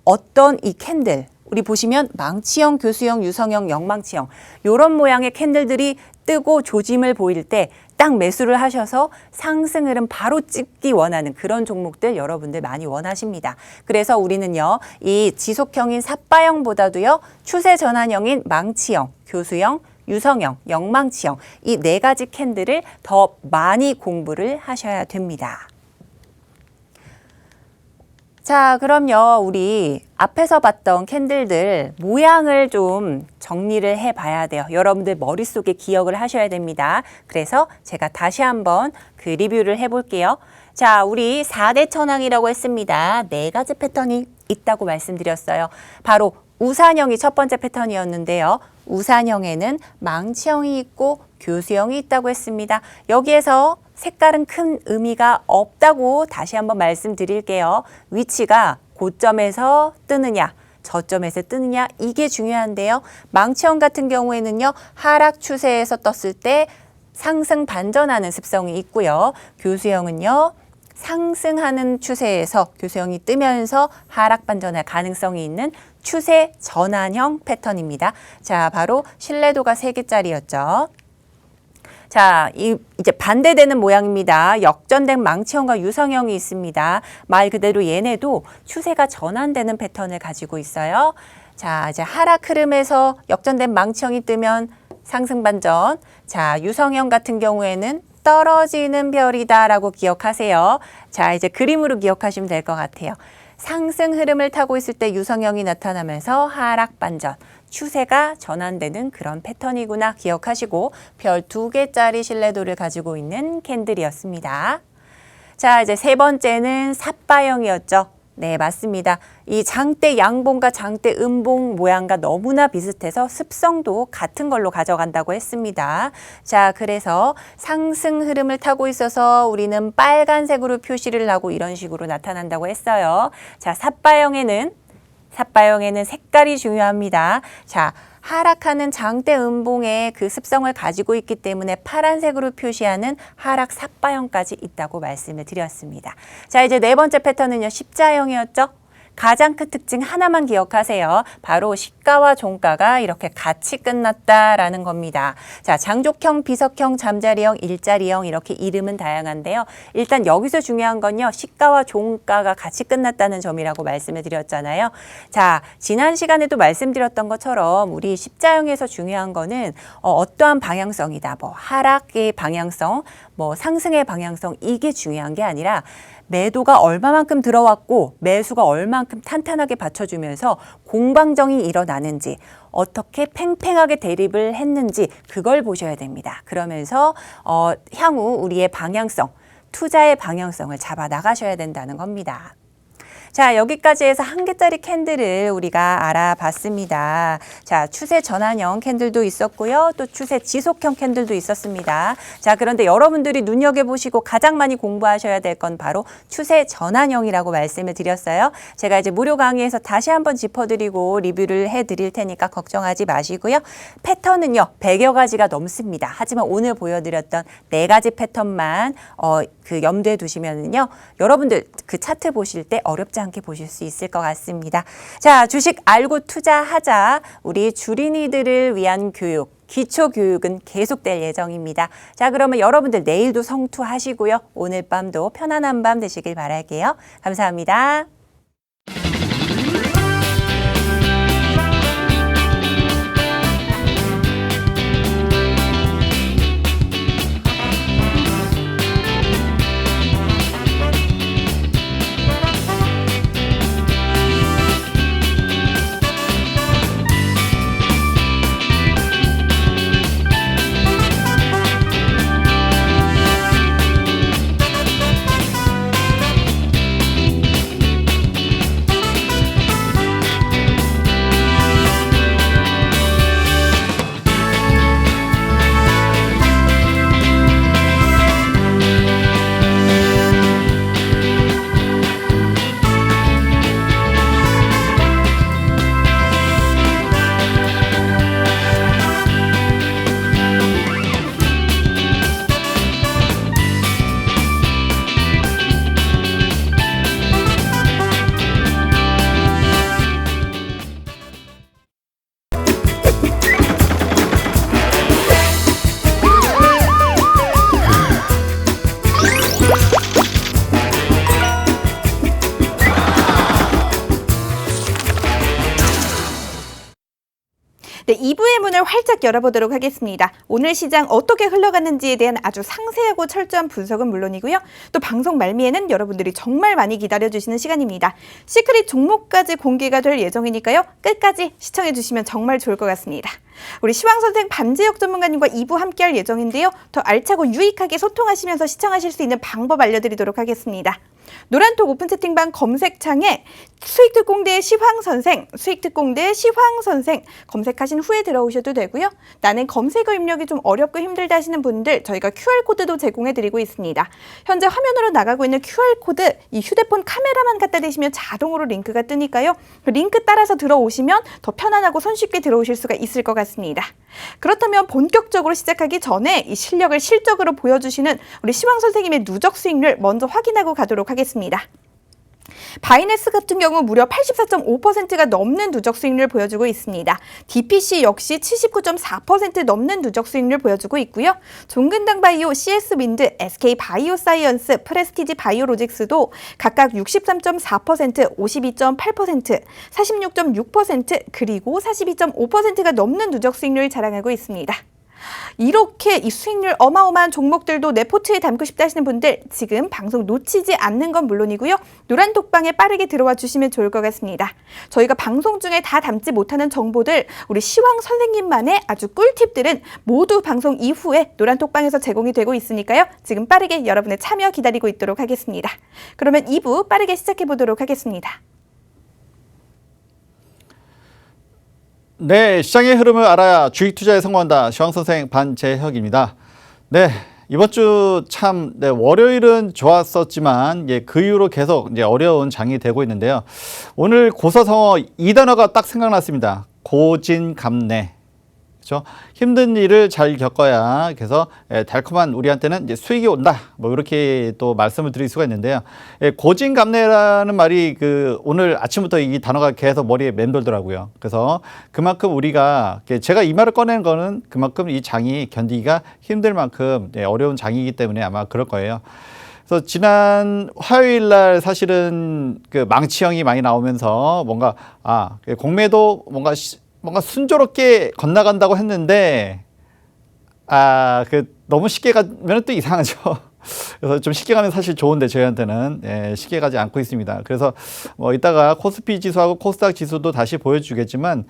어떤 이 캔들, 우리 보시면 망치형, 교수형, 유성형, 영망치형 이런 모양의 캔들들이 뜨고 조짐을 보일 때 딱 매수를 하셔서 상승 흐름 바로 찍기 원하는 그런 종목들 여러분들 많이 원하십니다. 그래서 우리는요, 이 지속형인 삿바형보다도요, 추세 전환형인 망치형, 교수형, 유성형, 영망치형 이 네 가지 캔들을 더 많이 공부를 하셔야 됩니다. 자, 그럼요, 우리 앞에서 봤던 캔들들 모양을 좀 정리를 해봐야 돼요. 여러분들 머릿속에 기억을 하셔야 됩니다. 그래서 제가 다시 한번 그 리뷰를 해볼게요. 자, 우리 4대 천왕이라고 했습니다. 4가지 패턴이 있다고 말씀드렸어요. 바로 우산형이 첫 번째 패턴이었는데요. 우산형에는 망치형이 있고 교수형이 있다고 했습니다. 여기에서 색깔은 큰 의미가 없다고 다시 한번 말씀드릴게요. 위치가 고점에서 뜨느냐, 저점에서 뜨느냐 이게 중요한데요. 망치형 같은 경우에는요, 하락 추세에서 떴을 때 상승 반전하는 습성이 있고요. 교수형은요, 상승하는 추세에서 교수형이 뜨면서 하락 반전할 가능성이 있는 추세 전환형 패턴입니다. 자, 바로 신뢰도가 3개짜리였죠. 자, 이제 반대되는 모양입니다. 역전된 망치형과 유성형이 있습니다. 말 그대로 얘네도 추세가 전환되는 패턴을 가지고 있어요. 자, 이제 하락 흐름에서 역전된 망치형이 뜨면 상승 반전. 자, 유성형 같은 경우에는 떨어지는 별이다라고 기억하세요. 자, 이제 그림으로 기억하시면 될 것 같아요. 상승 흐름을 타고 있을 때 유성형이 나타나면서 하락 반전. 추세가 전환되는 그런 패턴이구나 기억하시고 별 2개짜리 신뢰도를 가지고 있는 캔들이었습니다. 자, 이제 세 번째는 삿바형이었죠. 네, 맞습니다. 이 장대 양봉과 장대 음봉 모양과 너무나 비슷해서 습성도 같은 걸로 가져간다고 했습니다. 자, 그래서 상승 흐름을 타고 있어서 우리는 빨간색으로 표시를 하고 이런 식으로 나타난다고 했어요. 자, 삿바형에는 색깔이 중요합니다. 자, 하락하는 장대 음봉의 그 습성을 가지고 있기 때문에 파란색으로 표시하는 하락 삿바형까지 있다고 말씀을 드렸습니다. 자, 이제 네 번째 패턴은요, 십자형이었죠. 가장 큰 특징 하나만 기억하세요. 바로 시가와 종가가 이렇게 같이 끝났다라는 겁니다. 자, 장족형, 비석형, 잠자리형, 일자리형 이렇게 이름은 다양한데요. 일단 여기서 중요한 건요, 시가와 종가가 같이 끝났다는 점이라고 말씀을 드렸잖아요. 자, 지난 시간에도 말씀드렸던 것처럼 우리 십자형에서 중요한 거는 어떠한 방향성이다. 뭐 하락의 방향성, 뭐 상승의 방향성 이게 중요한 게 아니라 매도가 얼마만큼 들어왔고 매수가 얼마만큼 탄탄하게 받쳐주면서 공방정이 일어나는지 어떻게 팽팽하게 대립을 했는지 그걸 보셔야 됩니다. 그러면서 향후 우리의 방향성, 투자의 방향성을 잡아 나가셔야 된다는 겁니다. 자, 여기까지 해서 한 개짜리 캔들을 우리가 알아봤습니다. 자, 추세 전환형 캔들도 있었고요. 또 추세 지속형 캔들도 있었습니다. 자, 그런데 여러분들이 눈여겨보시고 가장 많이 공부하셔야 될 건 바로 추세 전환형이라고 말씀을 드렸어요. 제가 이제 무료 강의에서 다시 한번 짚어드리고 리뷰를 해드릴 테니까 걱정하지 마시고요. 패턴은요, 100여 가지가 넘습니다. 하지만 오늘 보여드렸던 4가지 패턴만 그 염두에 두시면은요, 여러분들 그 차트 보실 때 어렵지 않게 보실 수 있을 것 같습니다. 자, 주식 알고 투자하자. 우리 주린이들을 위한 교육. 기초 교육은 계속될 예정입니다. 자, 그러면 여러분들 내일도 성투하시고요. 오늘 밤도 편안한 밤 되시길 바랄게요. 감사합니다. 네, 2부의 문을 활짝 열어보도록 하겠습니다. 오늘 시장 어떻게 흘러갔는지에 대한 아주 상세하고 철저한 분석은 물론이고요. 또 방송 말미에는 여러분들이 정말 많이 기다려주시는 시간입니다. 시크릿 종목까지 공개가 될 예정이니까요. 끝까지 시청해주시면 정말 좋을 것 같습니다. 우리 시황선생 반재혁 전문가님과 2부 함께할 예정인데요. 더 알차고 유익하게 소통하시면서 시청하실 수 있는 방법 알려드리도록 하겠습니다. 노란톡 오픈 채팅방 검색창에 수익특공대 시황선생, 수익특공대 시황선생 검색하신 후에 들어오셔도 되고요. 나는 검색어 입력이 좀 어렵고 힘들다 하시는 분들 저희가 QR코드도 제공해드리고 있습니다. 현재 화면으로 나가고 있는 QR코드 이 휴대폰 카메라만 갖다 대시면 자동으로 링크가 뜨니까요. 그 링크 따라서 들어오시면 더 편안하고 손쉽게 들어오실 수가 있을 것 같습니다. 그렇다면 본격적으로 시작하기 전에 이 실력을 실적으로 보여주시는 우리 시황선생님의 누적 수익률 먼저 확인하고 가도록 하겠습니다. 바이낸스 같은 경우 무려 84.5%가 넘는 누적 수익률 보여주고 있습니다. DPC 역시 79.4% 넘는 누적 수익률 보여주고 있고요. 종근당 바이오, CS윈드, SK바이오사이언스, 프레스티지 바이오로직스도 각각 63.4%, 52.8%, 46.6% 그리고 42.5%가 넘는 누적 수익률을 자랑하고 있습니다. 이렇게 이 수익률 어마어마한 종목들도 내 포트에 담고 싶다 하시는 분들 지금 방송 놓치지 않는 건 물론이고요. 노란톡방에 빠르게 들어와 주시면 좋을 것 같습니다. 저희가 방송 중에 다 담지 못하는 정보들 우리 시황 선생님만의 아주 꿀팁들은 모두 방송 이후에 노란톡방에서 제공이 되고 있으니까요. 지금 빠르게 여러분의 참여 기다리고 있도록 하겠습니다. 그러면 2부 빠르게 시작해 보도록 하겠습니다. 네, 시장의 흐름을 알아야 주식 투자에 성공한다. 시황선생 반재혁입니다. 네, 이번 주 참 월요일은 좋았었지만 그 이후로 계속 어려운 장이 되고 있는데요. 오늘 고사성어 2단어가 딱 생각났습니다. 고진감래. 그렇죠? 힘든 일을 잘 겪어야 그래서 달콤한 우리한테는 수익이 온다. 뭐 이렇게 또 말씀을 드릴 수가 있는데요. 고진감래라는 말이 오늘 아침부터 이 단어가 계속 머리에 맴돌더라고요. 그래서 그만큼 우리가 제가 이 말을 꺼낸 거는 그만큼 이 장이 견디기가 힘들 만큼 어려운 장이기 때문에 아마 그럴 거예요. 그래서 지난 화요일 날 사실은 망치형이 많이 나오면서 뭔가 공매도 뭔가 순조롭게 건너간다고 했는데 너무 쉽게 가면 또 이상하죠. 그래서 좀 쉽게 가면 사실 좋은데 저희한테는 쉽게 가지 않고 있습니다. 그래서 이따가 코스피 지수하고 코스닥 지수도 다시 보여주겠지만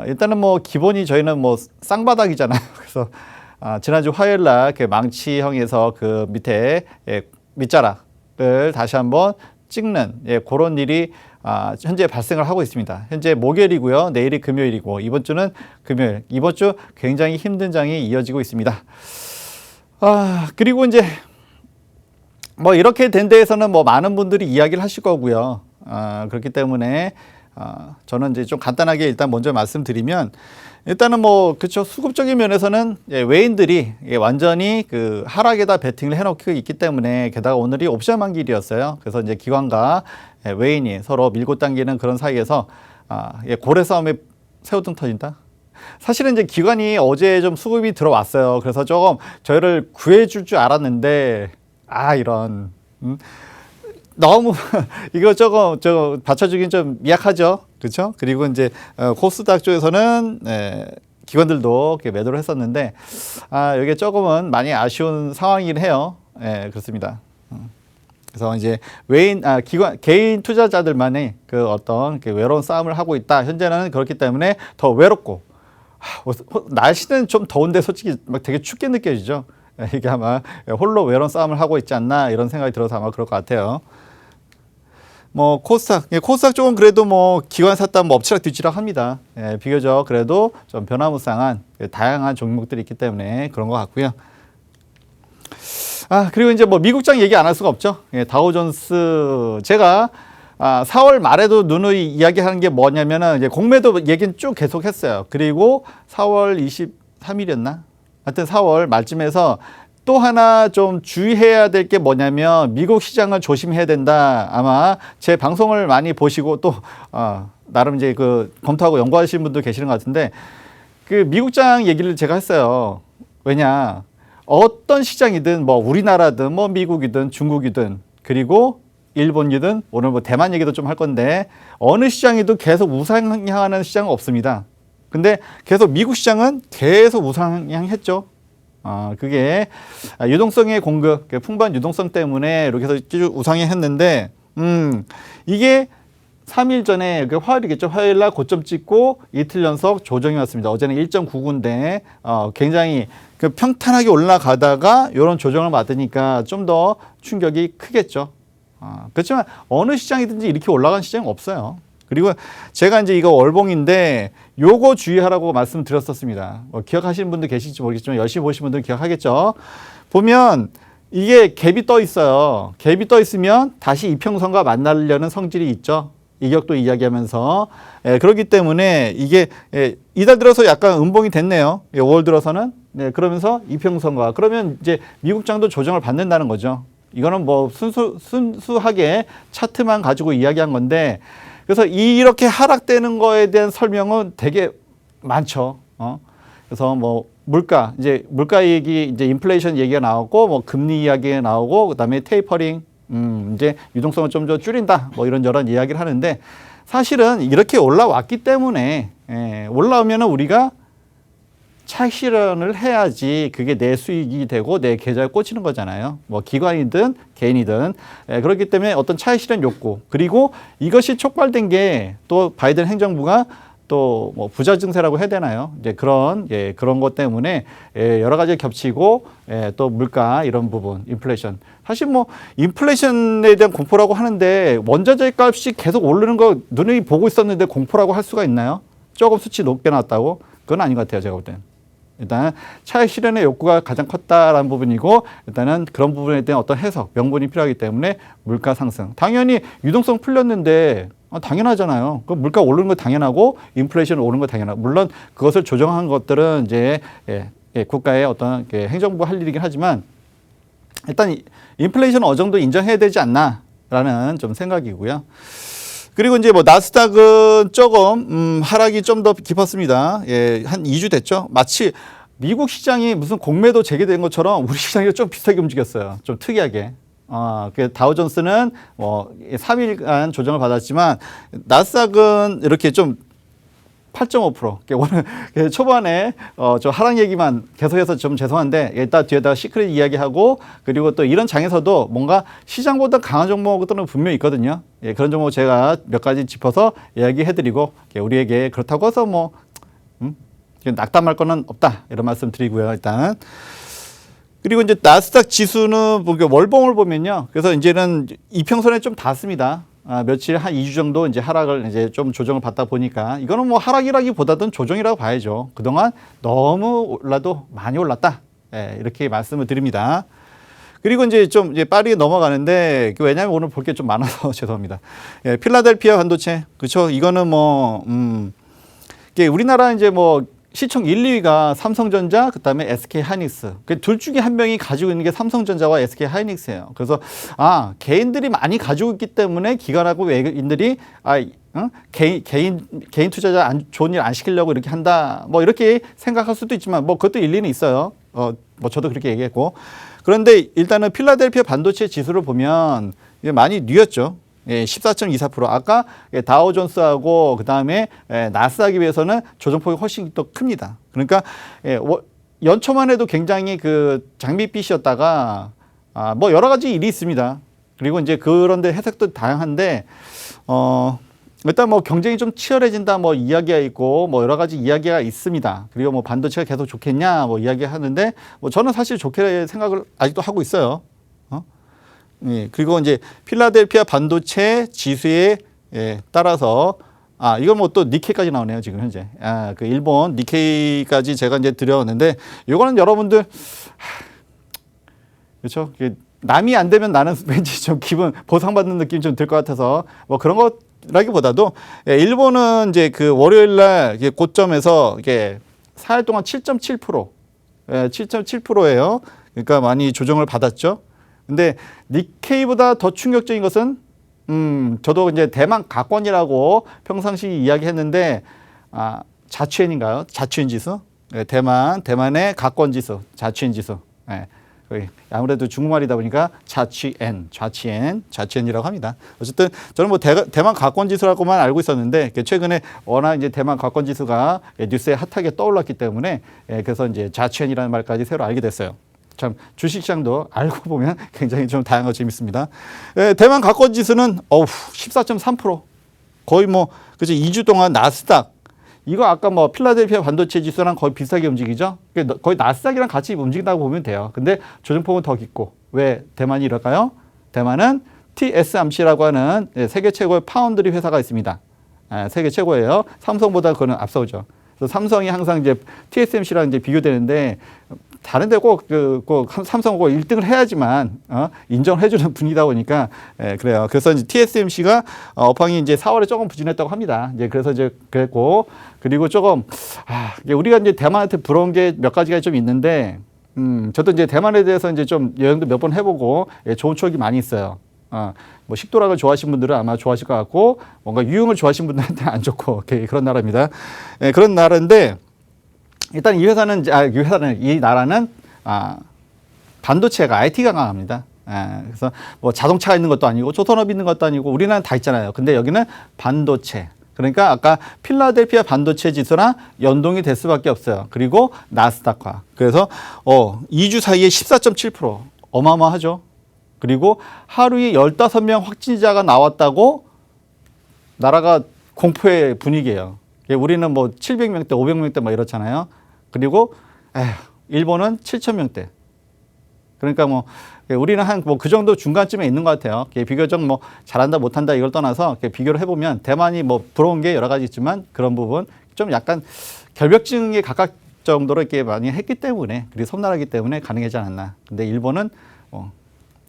일단은 기본이 저희는 쌍바닥이잖아요. 그래서 지난주 화요일 날 망치형에서 밑에 밑자락을 다시 한번 찍는 그런 일이 현재 발생을 하고 있습니다. 현재 목요일이고요. 내일이 금요일이고 이번 주는 금요일. 이번 주 굉장히 힘든 장이 이어지고 있습니다. 그리고 이제 뭐 이렇게 된 데에서는 뭐 많은 분들이 이야기를 하실 거고요. 그렇기 때문에 저는 이제 좀 간단하게 일단 먼저 말씀드리면 일단은 뭐 그렇죠. 수급적인 면에서는 외인들이 완전히 그 하락에다 베팅을 해놓고 있기 때문에 게다가 오늘이 옵션 만기일이었어요. 그래서 이제 기관과 외인이 서로 밀고 당기는 그런 사이에서 고래 싸움에 새우등 터진다. 사실은 이제 기관이 어제 좀 수급이 들어왔어요. 그래서 조금 저희를 구해줄 줄 알았는데 이런 너무 이거 저거 받쳐주긴 좀 미약하죠, 그렇죠? 그리고 이제 코스닥 쪽에서는 기관들도 이렇게 매도를 했었는데 이게 조금은 많이 아쉬운 상황이긴 해요. 그렇습니다. 그래서 이제 개인 투자자들만의 그 어떤 외로운 싸움을 하고 있다. 현재는 그렇기 때문에 더 외롭고 날씨는 좀 더운데 솔직히 막 되게 춥게 느껴지죠. 이게 아마 홀로 외로운 싸움을 하고 있지 않나 이런 생각이 들어서 아마 그럴 것 같아요. 뭐 코스닥 쪽은 그래도 뭐 기관 샀다 뭐 엎치락 뒤치락 합니다. 비교적 그래도 좀 변화무쌍한 다양한 종목들이 있기 때문에 그런 것 같고요. 그리고 이제 뭐 미국장 얘기 안 할 수가 없죠. 다우존스 제가 4월 말에도 누누이 이야기하는 게 뭐냐면은 이제 공매도 얘기는 쭉 계속했어요. 그리고 4월 23일이었나? 하여튼 4월 말쯤에서 또 하나 좀 주의해야 될 게 뭐냐면 미국 시장을 조심해야 된다. 아마 제 방송을 많이 보시고 또 나름 이제 그 검토하고 연구하시는 분도 계시는 것 같은데 그 미국장 얘기를 제가 했어요. 왜냐 어떤 시장이든 뭐 우리나라든 뭐 미국이든 중국이든 그리고 일본이든 오늘 뭐 대만 얘기도 좀 할 건데 어느 시장이도 계속 우상향하는 시장은 없습니다. 근데 계속 미국 시장은 계속 우상향했죠. 그게 유동성의 공급, 풍부한 유동성 때문에 이렇게 해서 쭉 우상향했는데 이게 3일 전에 화요일이겠죠. 화요일 날 고점 찍고 이틀 연속 조정이 왔습니다. 어제는 1.99인데 굉장히 평탄하게 올라가다가 이런 조정을 받으니까 좀 더 충격이 크겠죠. 그렇지만 어느 시장이든지 이렇게 올라간 시장은 없어요. 그리고 제가 이제 이거 월봉인데 요거 주의하라고 말씀드렸었습니다. 기억하시는 분들 계실지 모르겠지만 열심히 보신 분들은 기억하겠죠. 보면 이게 갭이 떠 있어요. 갭이 떠 있으면 다시 이평선과 만나려는 성질이 있죠. 이격도 이야기하면서 그렇기 때문에 이게 이달 들어서 약간 음봉이 됐네요. 5월 들어서는 그러면서 이평선과 그러면 이제 미국장도 조정을 받는다는 거죠. 이거는 뭐 순수하게 차트만 가지고 이야기한 건데 그래서 이렇게 하락되는 거에 대한 설명은 되게 많죠. 그래서 뭐 물가 얘기, 이제 인플레이션 얘기가 나오고 뭐 금리 이야기가 나오고 그다음에 테이퍼링, 이제 유동성을 좀 더 줄인다. 뭐 이런저런 이야기를 하는데 사실은 이렇게 올라왔기 때문에 올라오면은 우리가 차익 실현을 해야지 그게 내 수익이 되고 내 계좌에 꽂히는 거잖아요. 뭐 기관이든 개인이든 그렇기 때문에 어떤 차익 실현 욕구 그리고 이것이 촉발된 게 또 바이든 행정부가 또 뭐 부자 증세라고 해야 되나요? 이제 그런 것 때문에 여러 가지 겹치고 또 물가 이런 부분 인플레이션 사실 뭐 인플레이션에 대한 공포라고 하는데 원자재 값이 계속 오르는 거 눈에 보고 있었는데 공포라고 할 수가 있나요? 조금 수치 높게 나왔다고? 그건 아닌 것 같아요. 제가 볼 때는. 일단 차익 실현의 욕구가 가장 컸다라는 부분이고 일단은 그런 부분에 대한 어떤 해석, 명분이 필요하기 때문에 물가 상승. 당연히 유동성 풀렸는데 당연하잖아요. 그 물가 오르는 거 당연하고 인플레이션 오르는 거 당연하고 물론 그것을 조정한 것들은 이제 국가의 어떤 행정부 할 일이긴 하지만 일단 인플레이션은 어느 정도 인정해야 되지 않나라는 좀 생각이고요. 그리고 이제 뭐 나스닥은 조금 하락이 좀 더 깊었습니다. 한 2주 됐죠. 마치 미국 시장이 무슨 공매도 재개된 것처럼 우리 시장이 좀 비슷하게 움직였어요. 좀 특이하게. 그 다우존스는 뭐 3일간 조정을 받았지만 나스닥은 이렇게 좀 8.5%. 오늘 초반에 저 하락 얘기만 계속해서 좀 죄송한데 일단 뒤에다가 시크릿 이야기하고 그리고 또 이런 장에서도 뭔가 시장보다 강한 종목들은 분명히 있거든요. 그런 종목 제가 몇 가지 짚어서 이야기해드리고 우리에게 그렇다고 해서 뭐 낙담할 거는 없다 이런 말씀 드리고요. 일단 그리고 이제 나스닥 지수는 월봉을 보면요. 그래서 이제는 이평선에 좀 닿습니다. 며칠 한 2주 정도 이제 하락을 이제 좀 조정을 받다 보니까 이거는 뭐 하락이라기보다는 조정이라고 봐야죠. 그동안 너무 올라도 많이 올랐다. 예, 이렇게 말씀을 드립니다. 그리고 이제 좀 이제 빠르게 넘어가는데 왜냐하면 오늘 볼 게 좀 많아서 죄송합니다. 예, 필라델피아 반도체 그렇죠. 이거는 뭐 이게 우리나라 이제 뭐 시총 1, 2위가 삼성전자, 그다음에 SK 하이닉스. 둘 중에 한 명이 가지고 있는 게 삼성전자와 SK 하이닉스예요. 그래서 개인들이 많이 가지고 있기 때문에 기관하고 외국인들이 개인 투자자 좋은 일 안 시키려고 이렇게 한다. 뭐 이렇게 생각할 수도 있지만 뭐 그것도 일리는 있어요. 뭐 저도 그렇게 얘기했고. 그런데 일단은 필라델피아 반도체 지수를 보면 이게 많이 뉘었죠. 예, 14.24%. 아까 다우존스하고 그다음에 나스닥에 비해서는 조정폭이 훨씬 더 큽니다. 그러니까 연초만 해도 굉장히 그 장밋빛이었다가 뭐 여러 가지 일이 있습니다. 그리고 이제 그런데 해석도 다양한데 일단 뭐 경쟁이 좀 치열해진다 뭐 이야기가 있고 뭐 여러 가지 이야기가 있습니다. 그리고 뭐 반도체가 계속 좋겠냐 뭐 이야기하는데 뭐 저는 사실 좋게 생각을 아직도 하고 있어요. 예, 그리고 이제 필라델피아 반도체 지수에 따라서 이건 뭐 또 니케이까지 나오네요 지금 현재. 그 일본 니케이까지 제가 이제 드렸는데 이거는 여러분들 그렇죠. 남이 안 되면 나는 왠지 좀 기분 보상받는 느낌 좀 들 것 같아서 뭐 그런 것라기보다도 일본은 이제 그 월요일 날 고점에서 이게 4일 동안 7.7%, 7.7%예요. 그러니까 많이 조정을 받았죠. 근데 니케이보다 더 충격적인 것은 저도 이제 대만 가권이라고 평상시 이야기했는데 자취엔인가요? 자취엔 지수? 네, 대만의 가권 지수, 자취엔 지수. 네, 아무래도 중국말이다 보니까 자취엔이라고 합니다. 어쨌든 저는 뭐 대만 가권 지수라고만 알고 있었는데 최근에 워낙 이제 대만 가권 지수가 뉴스에 핫하게 떠올랐기 때문에 그래서 이제 자취엔이라는 말까지 새로 알게 됐어요. 참 주식시장도 알고 보면 굉장히 좀 다양하고 재밌습니다. 대만 가권 지수는 14.3% 거의 뭐 그죠 2주 동안 나스닥 이거 아까 뭐 필라델피아 반도체 지수랑 거의 비슷하게 움직이죠. 거의 나스닥이랑 같이 움직인다고 보면 돼요. 근데 조정폭은 더 깊고 왜 대만이 이럴까요? 대만은 TSMC라고 하는 세계 최고의 파운드리 회사가 있습니다. 세계 최고예요. 삼성보다 그거는 앞서죠. 그래서 삼성이 항상 이제 TSMC랑 이제 비교되는데 다른 데 꼭 삼성하고 1등을 해야지만 인정을 해주는 분이다 보니까 그래요. 그래서 이제 TSMC가 업황이 이제 4월에 조금 부진했다고 합니다. 이제 그래서 이제 그랬고 그리고 조금 우리가 이제 대만한테 부러운 게 몇 가지가 좀 있는데 저도 이제 대만에 대해서 이제 좀 여행도 몇 번 해보고 좋은 추억이 많이 있어요. 뭐 식도락을 좋아하시는 분들은 아마 좋아하실 것 같고 뭔가 유흥을 좋아하시는 분들한테는 안 좋고 그런 나라입니다. 그런 나라인데. 일단 이 나라는 반도체가 IT가 강합니다. 그래서 뭐 자동차가 있는 것도 아니고 조선업이 있는 것도 아니고 우리나라는 다 있잖아요. 근데 여기는 반도체. 그러니까 아까 필라델피아 반도체 지수랑 연동이 될 수밖에 없어요. 그리고 나스닥화. 그래서 2주 사이에 14.7% 어마어마하죠. 그리고 하루에 15명 확진자가 나왔다고 나라가 공포의 분위기예요. 우리는 뭐 700명대, 500명대 막 이렇잖아요. 그리고 일본은 7,000명대. 그러니까 뭐 우리는 한 뭐 그 정도 중간쯤에 있는 것 같아요. 비교적 뭐 잘한다 못한다 이걸 떠나서 비교를 해보면 대만이 뭐 부러운 게 여러 가지 있지만 그런 부분 좀 약간 결벽증에 가깝 정도로 이렇게 많이 했기 때문에 그리고 섬나라기 때문에 가능하지 않았나. 근데 일본은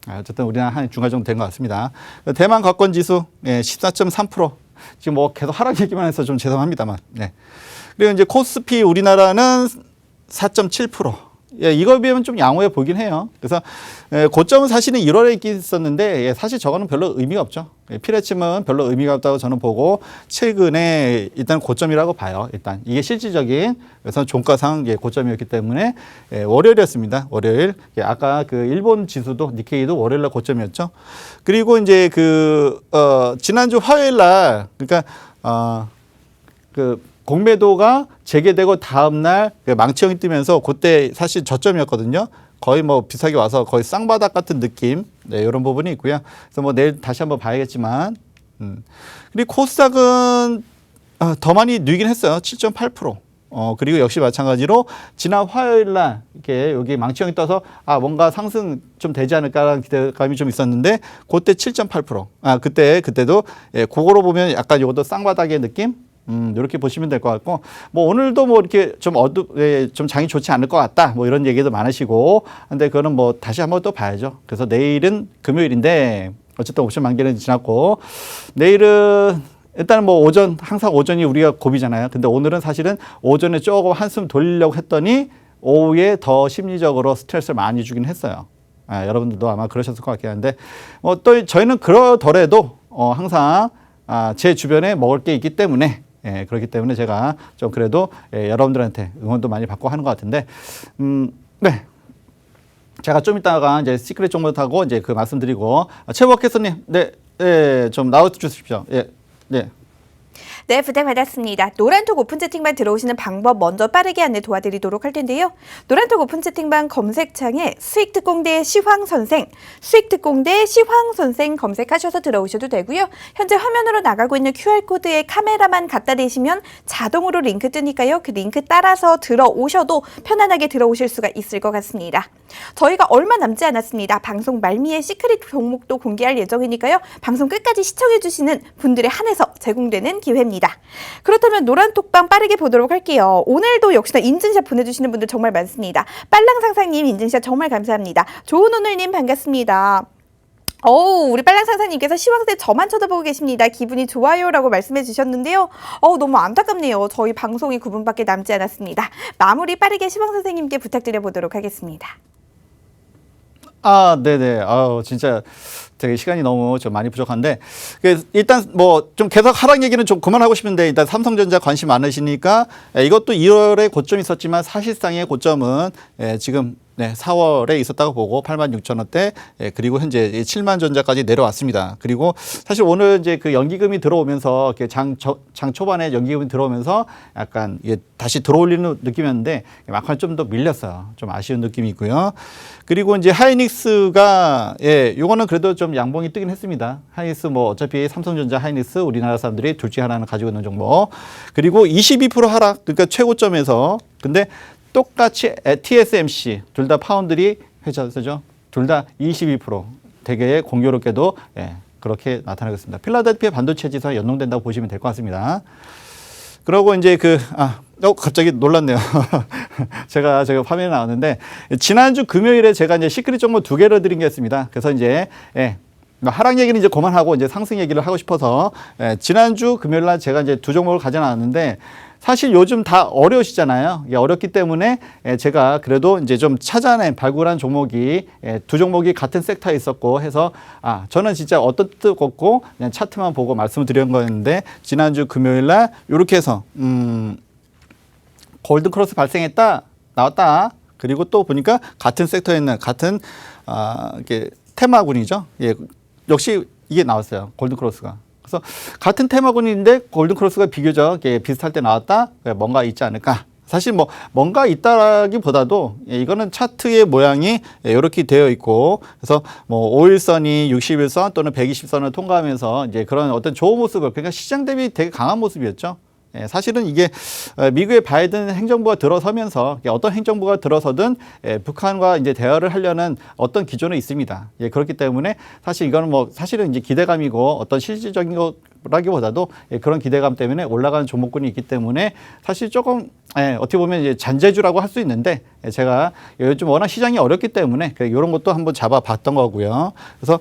어쨌든 우리나라 한 중간 정도 된 것 같습니다. 대만 가권 지수 14.3%. 지금 뭐 계속 하락 얘기만 해서 좀 죄송합니다만. 네. 그리고 이제 코스피 우리나라는 4.7%. 이거에 비하면 좀 양호해 보긴 해요. 그래서 고점은 사실은 1월에 있었는데 사실 저거는 별로 의미가 없죠. 피레침은 별로 의미가 없다고 저는 보고 최근에 일단 고점이라고 봐요. 일단 이게 실질적인 그래서 종가상 고점이었기 때문에 월요일이었습니다. 월요일. 아까 그 일본 지수도 니케이도 월요일 날 고점이었죠. 그리고 이제 지난주 화요일 날 그러니까 공매도가 재개되고 다음날 망치형이 뜨면서 그때 사실 저점이었거든요. 거의 뭐 비슷하게 와서 거의 쌍바닥 같은 느낌. 이런 부분이 있고요. 그래서 뭐 내일 다시 한번 봐야겠지만. 그리고 코스닥은 더 많이 늘긴 했어요. 7.8%. 그리고 역시 마찬가지로 지난 화요일 날 이렇게 여기 망치형이 떠서 뭔가 상승 좀 되지 않을까라는 기대감이 좀 있었는데 그때 7.8%. 그때도 그거로 보면 약간 이것도 쌍바닥의 느낌? 이렇게 보시면 될 것 같고, 뭐 오늘도 뭐 이렇게 좀 장이 좋지 않을 것 같다, 뭐 이런 얘기도 많으시고, 근데 그거는 뭐 다시 한번 또 봐야죠. 그래서 내일은 금요일인데, 어쨌든 옵션 만기는 지났고, 내일은 일단 뭐 항상 오전이 우리가 고비잖아요. 근데 오늘은 사실은 오전에 조금 한숨 돌리려고 했더니, 오후에 더 심리적으로 스트레스를 많이 주긴 했어요. 여러분들도 아마 그러셨을 것 같긴 한데, 또 저희는 그러더라도, 항상, 제 주변에 먹을 게 있기 때문에, 그렇기 때문에 제가 좀 그래도 여러분들한테 응원도 많이 받고 하는 것 같은데, 네. 제가 좀 이따가 이제 시크릿 정보하고 이제 그 말씀드리고, 최복혜선님, 좀 나와 주십시오. 네. 네, 부탁받았습니다. 노란톡 오픈 채팅방 들어오시는 방법 먼저 빠르게 안내 도와드리도록 할 텐데요. 노란톡 오픈 채팅방 검색창에 수익특공대 시황선생, 수익특공대 시황선생 검색하셔서 들어오셔도 되고요. 현재 화면으로 나가고 있는 QR코드에 카메라만 갖다 대시면 자동으로 링크 뜨니까요. 그 링크 따라서 들어오셔도 편안하게 들어오실 수가 있을 것 같습니다. 저희가 얼마 남지 않았습니다. 방송 말미에 시크릿 종목도 공개할 예정이니까요. 방송 끝까지 시청해주시는 분들에 한해서 제공되는 기회입니다. 그렇다면 노란톡방 빠르게 보도록 할게요. 오늘도 역시나 인증샷 보내주시는 분들 정말 많습니다. 빨랑상상님 인증샷 정말 감사합니다. 좋은 오늘님 반갑습니다. 우리 빨랑상상님께서 시황새 저만 쳐다보고 계십니다. 기분이 좋아요라고 말씀해 주셨는데요. 너무 안타깝네요. 저희 방송이 9분밖에 남지 않았습니다. 마무리 빠르게 시황선생님께 부탁드려 보도록 하겠습니다. 네네. 진짜 되게 시간이 너무 좀 많이 부족한데, 일단 뭐 좀 계속 하락 얘기는 좀 그만하고 싶은데, 일단 삼성전자 관심 많으시니까, 이것도 2월에 고점이 있었지만 사실상의 고점은 지금 4월에 있었다고 보고 86,000원대, 그리고 현재 7만 전자까지 내려왔습니다. 그리고 사실 오늘 이제 그 연기금이 들어오면서 장 초반에 연기금이 들어오면서 약간 다시 들어올리는 느낌이었는데 막판 좀 더 밀렸어요. 좀 아쉬운 느낌이 있고요. 그리고 이제 하이닉스가 요거는 그래도 좀 양봉이 뜨긴 했습니다. 하이닉스 뭐 어차피 삼성전자, 하이닉스 우리나라 사람들이 둘 중에 하나는 가지고 있는 종목. 그리고 22% 하락, 그러니까 최고점에서. 근데 똑같이 TSMC 둘 다 파운드리 회사죠. 둘 다 22% 되게 공교롭게도 그렇게 나타나고 있습니다. 필라델피아 반도체 지수와 연동된다고 보시면 될 것 같습니다. 그리고 이제 갑자기 놀랐네요. 제가 화면에 나왔는데 지난주 금요일에 제가 이제 시크릿 정보 2개를 드린 게 있습니다. 그래서 이제 하락 얘기는 이제 그만하고 이제 상승 얘기를 하고 싶어서 지난주 금요일 날 제가 이제 2종목을 가져나왔는데 사실 요즘 다 어려우시잖아요. 어렵기 때문에 제가 그래도 이제 좀 발굴한 종목이 2종목이 같은 섹터에 있었고 해서 저는 진짜 어떤 뜻도 없고 그냥 차트만 보고 말씀을 드린 거였는데 지난주 금요일 날 이렇게 해서 골든크로스 발생했다 나왔다. 그리고 또 보니까 같은 섹터에 있는 같은 이게 테마군이죠. 역시 이게 나왔어요. 골든크로스가. 그래서 같은 테마군인데 골든크로스가 비교적 비슷할 때 나왔다. 뭔가 있지 않을까. 사실 뭐 뭔가 있다라기보다도 이거는 차트의 모양이 이렇게 되어 있고 그래서 뭐 5일선이 60일선 또는 120선을 통과하면서 이제 그런 어떤 좋은 모습을 그러니까 시장 대비 되게 강한 모습이었죠. 사실은 이게 미국의 바이든 행정부가 들어서면서 어떤 행정부가 들어서든 북한과 이제 대화를 하려는 어떤 기조는 있습니다. 그렇기 때문에 사실 이거는 뭐 사실은 이제 기대감이고 어떤 실질적인 거라기보다도 그런 기대감 때문에 올라가는 종목군이 있기 때문에 사실 조금 어떻게 보면 이제 잔재주라고 할 수 있는데 제가 요즘 워낙 시장이 어렵기 때문에 이런 것도 한번 잡아봤던 거고요. 그래서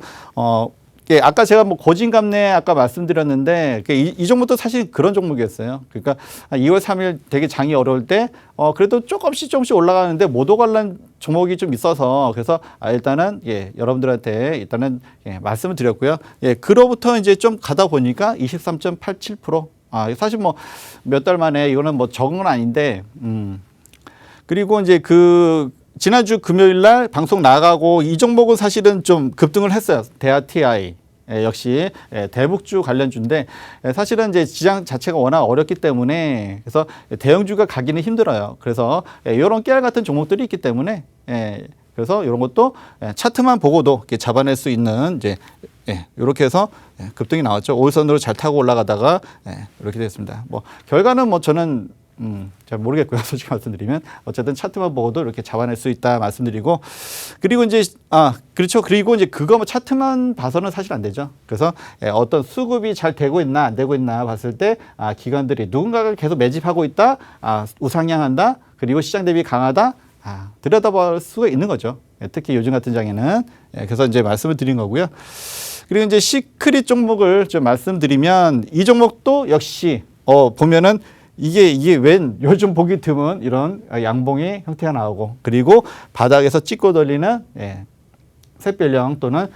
아까 제가 뭐 고진감래 아까 말씀드렸는데 이 종목도 사실 그런 종목이었어요. 그러니까 2월 3일 되게 장이 어려울 때 그래도 조금씩 올라가는데 못 오갈란 종목이 좀 있어서 그래서 일단은 여러분들한테 일단은 말씀을 드렸고요. 그로부터 이제 좀 가다 보니까 23.87%. 사실 뭐 몇 달 만에 이거는 뭐 적은 건 아닌데 그리고 이제 지난주 금요일 날 방송 나가고 이 종목은 사실은 좀 급등을 했어요. 대하 TI. 역시 대북주 관련주인데 사실은 이제 시장 자체가 워낙 어렵기 때문에 그래서 대형주가 가기는 힘들어요. 그래서 이런 깨알 같은 종목들이 있기 때문에 그래서 이런 것도 차트만 보고도 이렇게 잡아낼 수 있는 이제 이렇게 해서 급등이 나왔죠. 5일선으로 잘 타고 올라가다가 이렇게 됐습니다. 뭐 결과는 뭐 저는 잘 모르겠고요. 솔직히 말씀드리면 어쨌든 차트만 보고도 이렇게 잡아낼 수 있다 말씀드리고 그리고 이제 그렇죠. 그리고 이제 그거 차트만 봐서는 사실 안 되죠. 그래서 어떤 수급이 잘 되고 있나 안 되고 있나 봤을 때 기관들이 누군가가 계속 매집하고 있다, 우상향한다, 그리고 시장 대비 강하다, 들여다볼 수가 있는 거죠. 특히 요즘 같은 장에는 그래서 이제 말씀을 드린 거고요. 그리고 이제 시크릿 종목을 좀 말씀드리면 이 종목도 역시 보면은 이게 웬 요즘 보기 드문 이런 양봉의 형태가 나오고 그리고 바닥에서 찍고 돌리는 샛별형 또는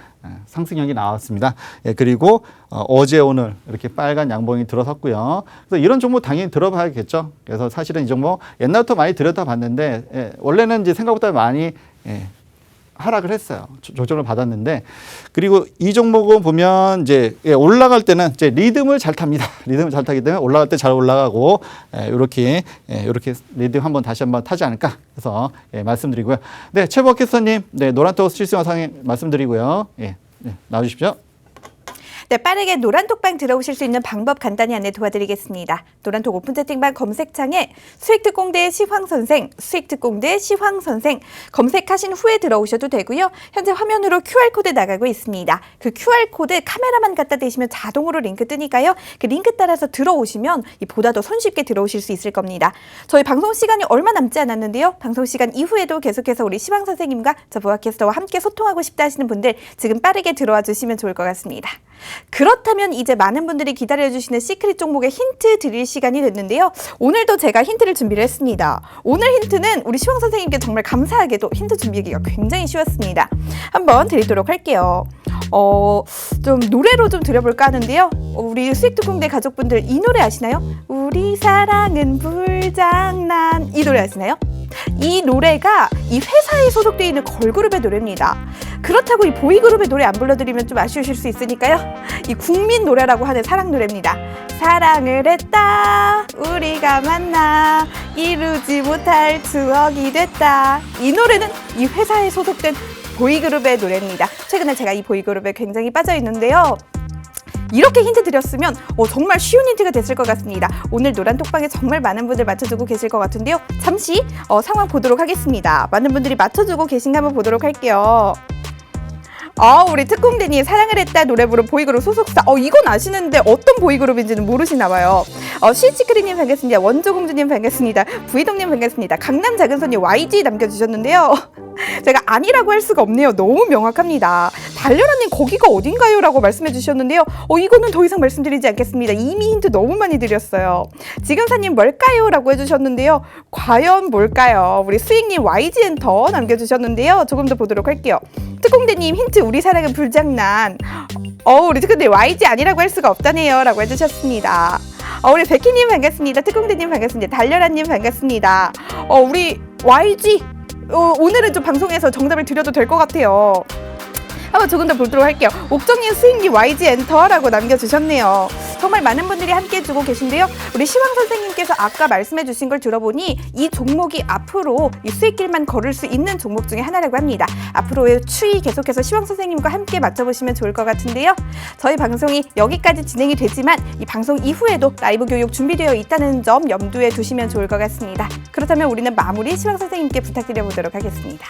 상승형이 나왔습니다. 그리고 어제 오늘 이렇게 빨간 양봉이 들어섰고요. 그래서 이런 종목 당연히 들어봐야겠죠. 그래서 사실은 이 종목 옛날부터 많이 들여다봤는데 원래는 이제 생각보다 많이 하락을 했어요. 조정을 받았는데 그리고 이 종목은 보면 이제 올라갈 때는 이제 리듬을 잘 탑니다. 리듬을 잘 타기 때문에 올라갈 때 잘 올라가고 이렇게 리듬 다시 한번 타지 않을까 해서 말씀드리고요. 네, 최복혜선님, 노란톡 실시간 상에 말씀드리고요. 나와주십시오. 네, 빠르게 노란톡방 들어오실 수 있는 방법 간단히 안내 도와드리겠습니다. 노란톡 오픈 채팅방 검색창에 수익특공대 시황선생, 수익특공대 시황선생 검색하신 후에 들어오셔도 되고요. 현재 화면으로 QR코드 나가고 있습니다. 그 QR코드 카메라만 갖다 대시면 자동으로 링크 뜨니까요. 그 링크 따라서 들어오시면 보다 더 손쉽게 들어오실 수 있을 겁니다. 저희 방송 시간이 얼마 남지 않았는데요. 방송 시간 이후에도 계속해서 우리 시황선생님과 저 보아캐스터와 함께 소통하고 싶다 하시는 분들 지금 빠르게 들어와 주시면 좋을 것 같습니다. 그렇다면 이제 많은 분들이 기다려주시는 시크릿 종목의 힌트 드릴 시간이 됐는데요. 오늘도 제가 힌트를 준비를 했습니다. 오늘 힌트는 우리 시황 선생님께 정말 감사하게도 힌트 준비하기가 굉장히 쉬웠습니다. 한번 드리도록 할게요. 좀 노래로 좀 드려볼까 하는데요. 우리 수익특공대 가족분들 이 노래 아시나요? 우리 사랑은 불장난 이 노래 아시나요? 이 노래가 이 회사에 소속되어 있는 걸그룹의 노래입니다. 그렇다고 이 보이그룹의 노래 안 불러드리면 좀 아쉬우실 수 있으니까요. 이 국민 노래라고 하는 사랑 노래입니다. 사랑을 했다 우리가 만나 이루지 못할 추억이 됐다. 이 노래는 이 회사에 소속된 보이그룹의 노래입니다. 최근에 제가 이 보이그룹에 굉장히 빠져 있는데요. 이렇게 힌트 드렸으면 정말 쉬운 힌트가 됐을 것 같습니다. 오늘 노란톡방에 정말 많은 분들 맞춰주고 계실 것 같은데요. 잠시 상황 보도록 하겠습니다. 많은 분들이 맞춰주고 계신가 한번 보도록 할게요. 우리 특공대님 사랑을 했다 노래 부른 보이그룹 소속사. 이건 아시는데 어떤 보이그룹인지는 모르시나 봐요. 시치크리님 반갑습니다. 원조공주님 반갑습니다. 부이동님 반갑습니다. 강남 작은손님 YG 남겨주셨는데요. 제가 아니라고 할 수가 없네요. 너무 명확합니다. 달려라님 거기가 어딘가요? 라고 말씀해 주셨는데요. 이거는 더 이상 말씀드리지 않겠습니다. 이미 힌트 너무 많이 드렸어요. 지금사님 뭘까요? 라고 해주셨는데요. 과연 뭘까요? 우리 수익님 YG 엔터 남겨주셨는데요. 조금 더 보도록 할게요. 특공대님 힌트 우리 사랑은 불장난. 우리 특공대 YG 아니라고 할 수가 없다네요. 라고 해주셨습니다. 우리 백희님 반갑습니다. 특공대님 반갑습니다. 달려라님 반갑습니다. 우리 YG 오늘은 좀 방송에서 정답을 드려도 될 것 같아요. 한번 조금 더 보도록 할게요. 옥정님 수익님 YG 엔터라고 남겨주셨네요. 정말 많은 분들이 함께 해주고 계신데요. 우리 시황 선생님께서 아까 말씀해 주신 걸 들어보니 이 종목이 앞으로 이 수익길만 걸을 수 있는 종목 중에 하나라고 합니다. 앞으로의 추이 계속해서 시황 선생님과 함께 맞춰보시면 좋을 것 같은데요. 저희 방송이 여기까지 진행이 되지만 이 방송 이후에도 라이브 교육 준비되어 있다는 점 염두에 두시면 좋을 것 같습니다. 그렇다면 우리는 마무리 시황 선생님께 부탁드려보도록 하겠습니다.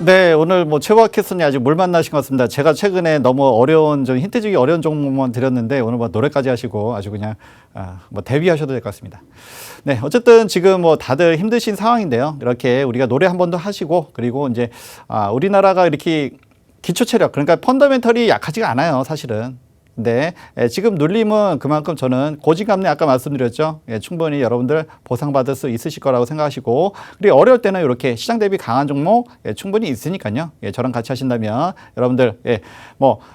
네, 오늘 최박혜선이 아주 물 만나신 것 같습니다. 제가 최근에 너무 어려운, 좀 힌트 주기 어려운 종목만 드렸는데 오늘 노래까지 하시고 아주 그냥 데뷔하셔도 될 것 같습니다. 네, 어쨌든 지금 다들 힘드신 상황인데요. 이렇게 우리가 노래 한 번 더 하시고 그리고 이제 우리나라가 이렇게 기초 체력, 그러니까 펀더멘털이 약하지가 않아요, 사실은. 근데 지금 눌림은 그만큼 저는 고지감래 아까 말씀드렸죠. 충분히 여러분들 보상받을 수 있으실 거라고 생각하시고 그리고 어려울 때는 이렇게 시장 대비 강한 종목 충분히 있으니까요. 저랑 같이 하신다면 여러분들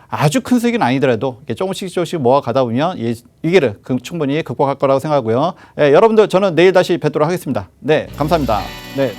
아주 큰 수익은 아니더라도 조금씩 모아가다 보면 이 위기를 충분히 극복할 거라고 생각하고요. 여러분들 저는 내일 다시 뵙도록 하겠습니다. 네, 감사합니다. 네.